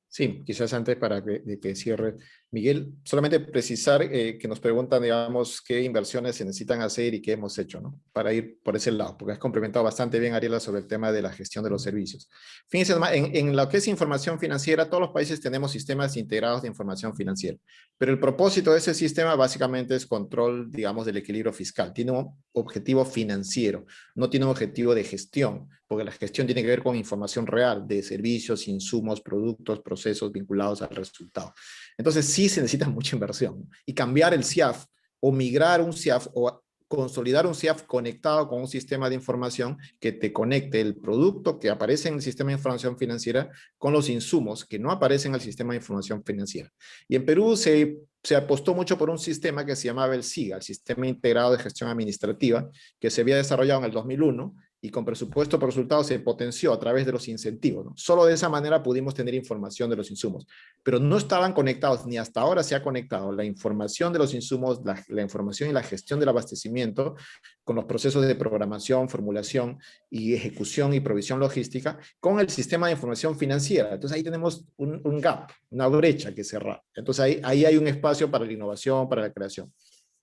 Sí, quizás antes para que cierre, Miguel, solamente precisar que nos preguntan, digamos, qué inversiones se necesitan hacer y qué hemos hecho, ¿no? Para ir por ese lado, porque has complementado bastante bien, Ariela, sobre el tema de la gestión de los servicios. Fíjense, en lo que es información financiera, todos los países tenemos sistemas integrados de información financiera, pero el propósito de ese sistema básicamente es control, digamos, del equilibrio fiscal. Tiene un objetivo financiero, no tiene un objetivo de gestión, porque la gestión tiene que ver con información real de servicios, insumos, productos, procesos vinculados al resultado. Entonces sí se necesita mucha inversión y cambiar el CIAF o migrar un CIAF o consolidar un CIAF conectado con un sistema de información que te conecte el producto que aparece en el sistema de información financiera con los insumos que no aparecen en el sistema de información financiera. Y en Perú se apostó mucho por un sistema que se llamaba el SIGA, el Sistema Integrado de Gestión Administrativa, que se había desarrollado en el 2001 y con presupuesto por resultados se potenció a través de los incentivos, ¿no? Solo de esa manera pudimos tener información de los insumos, pero no estaban conectados, ni hasta ahora se ha conectado la información de los insumos, la información y la gestión del abastecimiento con los procesos de programación, formulación y ejecución y provisión logística con el sistema de información financiera. Entonces ahí tenemos un gap, una brecha que cerrar. Entonces ahí hay un espacio para la innovación, para la creación.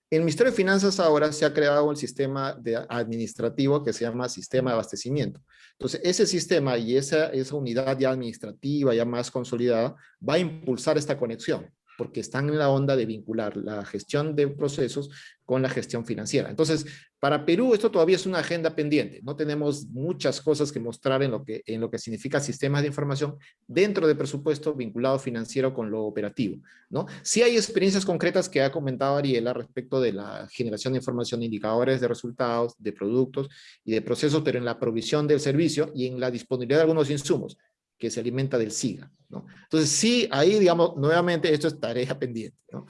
En el Ministerio de Finanzas ahora se ha creado el sistema administrativo que se llama Sistema de Abastecimiento. Entonces, ese sistema y esa unidad ya administrativa, ya más consolidada, va a impulsar esta conexión, porque están en la onda de vincular la gestión de procesos con la gestión financiera. Entonces, para Perú esto todavía es una agenda pendiente. No tenemos muchas cosas que mostrar en lo que significa sistemas de información dentro del presupuesto vinculado financiero con lo operativo, ¿no? Sí hay experiencias concretas que ha comentado Ariela respecto de la generación de información de indicadores de resultados, de productos y de procesos, pero en la provisión del servicio y en la disponibilidad de algunos insumos que se alimenta del SIGA, ¿no? Entonces sí, ahí digamos, nuevamente esto es tarea pendiente, ¿no?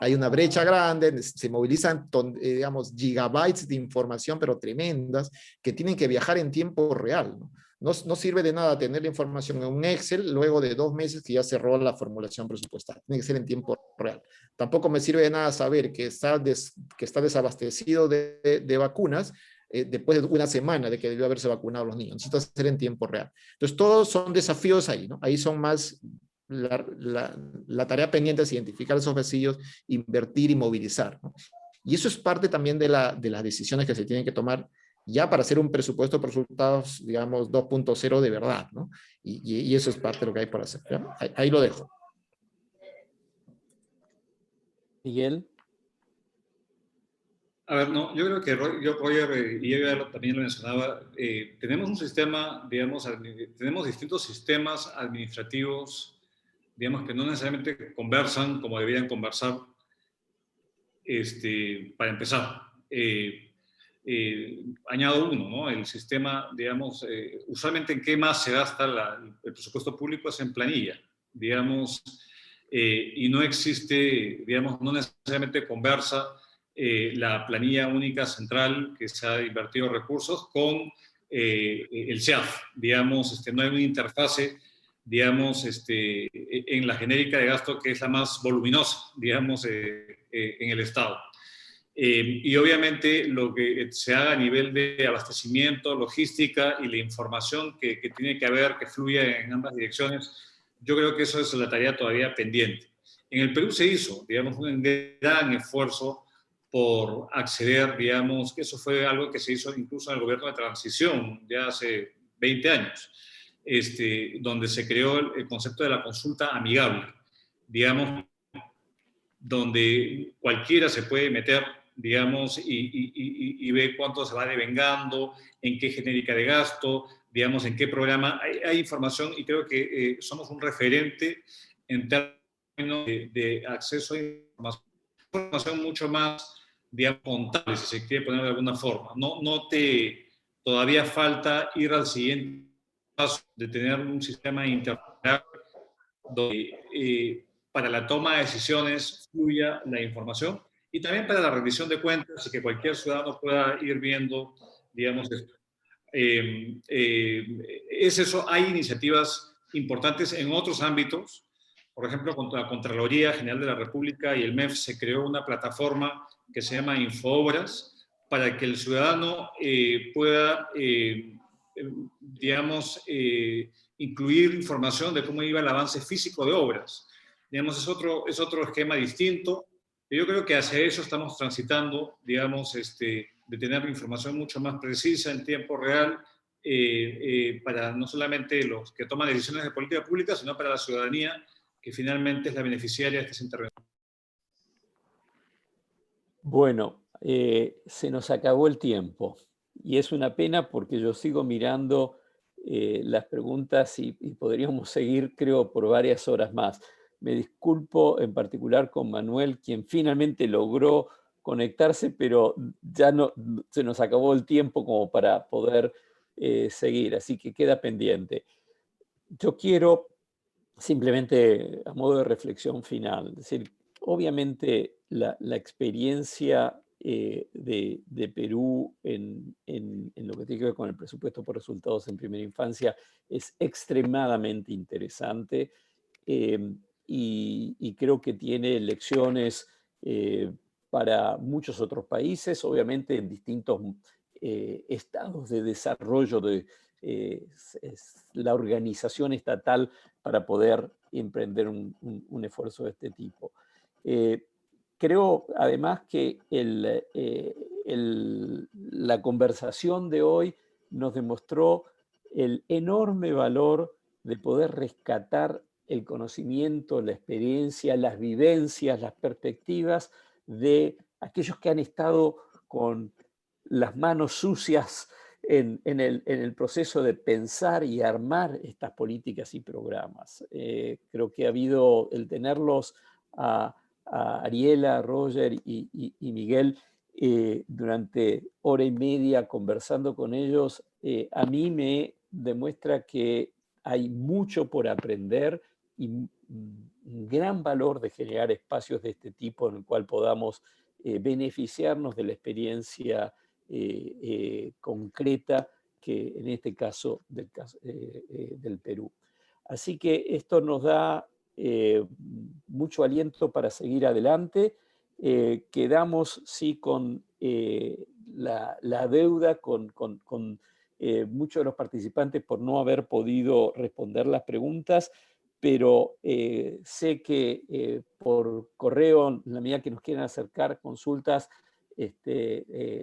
Hay una brecha grande, se movilizan, digamos, gigabytes de información, pero tremendas, que tienen que viajar en tiempo real, ¿no? No sirve de nada tener la información en un Excel luego de 2 meses que ya cerró la formulación presupuestal. Tiene que ser en tiempo real. Tampoco me sirve de nada saber que está desabastecido de vacunas después de una semana de que debió haberse vacunado a los niños. Necesita ser en tiempo real. Entonces, todos son desafíos ahí, ¿no? Ahí son más... La tarea pendiente es identificar esos vacíos, invertir y movilizar, ¿no? Y eso es parte también de las decisiones que se tienen que tomar ya para hacer un presupuesto por resultados, digamos, 2.0 de verdad, ¿no? Y eso es parte de lo que hay por hacer, ¿ya? Ahí lo dejo. Miguel. A ver, no, yo creo que Roger y ella también lo mencionaba, tenemos un sistema, digamos, tenemos distintos sistemas administrativos, digamos, que no necesariamente conversan como deberían conversar, para empezar. Añado uno, ¿no? El sistema, digamos, usualmente en qué más se gasta el presupuesto público es en planilla, digamos, y no existe, digamos, no necesariamente conversa la planilla única central que se ha invertido recursos con el SEAF. Digamos, no hay una interfase, digamos, en la genérica de gasto que es la más voluminosa, digamos, en el Estado. Y obviamente lo que se haga a nivel de abastecimiento, logística y la información que tiene que haber, que fluya en ambas direcciones, yo creo que eso es la tarea todavía pendiente. En el Perú se hizo, digamos, un gran esfuerzo por acceder, digamos, que eso fue algo que se hizo incluso en el gobierno de transición, ya hace 20 años, donde se creó el concepto de la consulta amigable, digamos, donde cualquiera se puede meter, digamos, y ve cuánto se va devengando, en qué genérica de gasto, digamos, en qué programa. Hay información y creo que somos un referente en términos de acceso a información mucho más, digamos, contable, si se quiere poner de alguna forma. Todavía falta ir al siguiente paso de tener un sistema interoperable donde para la toma de decisiones fluya la información y también para la rendición de cuentas y que cualquier ciudadano pueda ir viendo, digamos, esto. Es eso, hay iniciativas importantes en otros ámbitos. Por ejemplo, contra la Contraloría General de la República y el MEF se creó una plataforma que se llama Infoobras para que el ciudadano pueda, digamos, incluir información de cómo iba el avance físico de obras. Digamos, es otro esquema distinto. Yo creo que hacia eso estamos transitando, digamos, de tener información mucho más precisa en tiempo real para no solamente los que toman decisiones de política pública, sino para la ciudadanía, que finalmente es la beneficiaria de estas intervenciones. Bueno, se nos acabó el tiempo y es una pena porque yo sigo mirando las preguntas y podríamos seguir, creo, por varias horas más. Me disculpo en particular con Manuel, quien finalmente logró conectarse, pero ya no, se nos acabó el tiempo como para poder seguir, así que queda pendiente. Yo quiero simplemente a modo de reflexión final, es decir, obviamente la experiencia de Perú en lo que tiene que ver con el presupuesto por resultados en primera infancia es extremadamente interesante y creo que tiene lecciones para muchos otros países, obviamente en distintos estados de desarrollo de la organización estatal para poder emprender un esfuerzo de este tipo. Creo además que la conversación de hoy nos demostró el enorme valor de poder rescatar el conocimiento, la experiencia, las vivencias, las perspectivas de aquellos que han estado con las manos sucias en el proceso de pensar y armar estas políticas y programas. Creo que ha habido el tenerlos a Ariela, Roger y Miguel durante hora y media conversando con ellos, a mí me demuestra que hay mucho por aprender y un gran valor de generar espacios de este tipo en el cual podamos beneficiarnos de la experiencia concreta que en este caso del Perú. Así que esto nos da mucho aliento para seguir adelante. Quedamos sí con la deuda con muchos de los participantes por no haber podido responder las preguntas, pero sé que por correo, en la medida que nos quieran acercar consultas,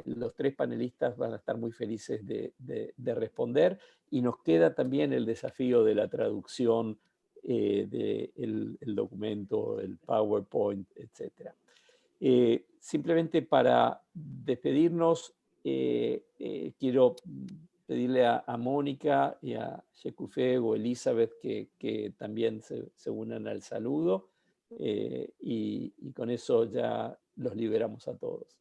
los tres panelistas van a estar muy felices de responder, y nos queda también el desafío de la traducción del documento, el PowerPoint, etc. Simplemente para despedirnos, quiero pedirle a Mónica y a Yekufe o Elizabeth que también se unan al saludo, y con eso ya los liberamos a todos.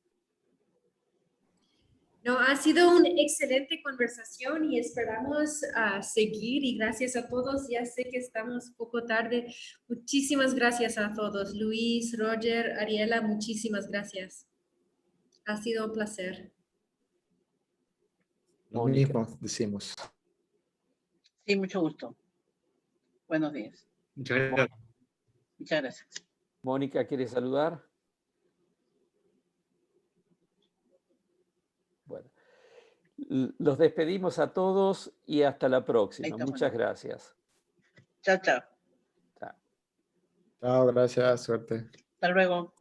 No, ha sido una excelente conversación y esperamos seguir, y gracias a todos. Ya sé que estamos un poco tarde. Muchísimas gracias a todos. Luis, Roger, Ariela, muchísimas gracias. Ha sido un placer. Lo Mónica. mismo decimos. Sí, mucho gusto. Buenos días. Muchas gracias. Muchas gracias. Mónica, ¿quieres saludar? Bueno, los despedimos a todos y hasta la próxima. Ahí está, Muchas bueno. gracias. Chao, chao. Chao. Chao, gracias, suerte. Hasta luego.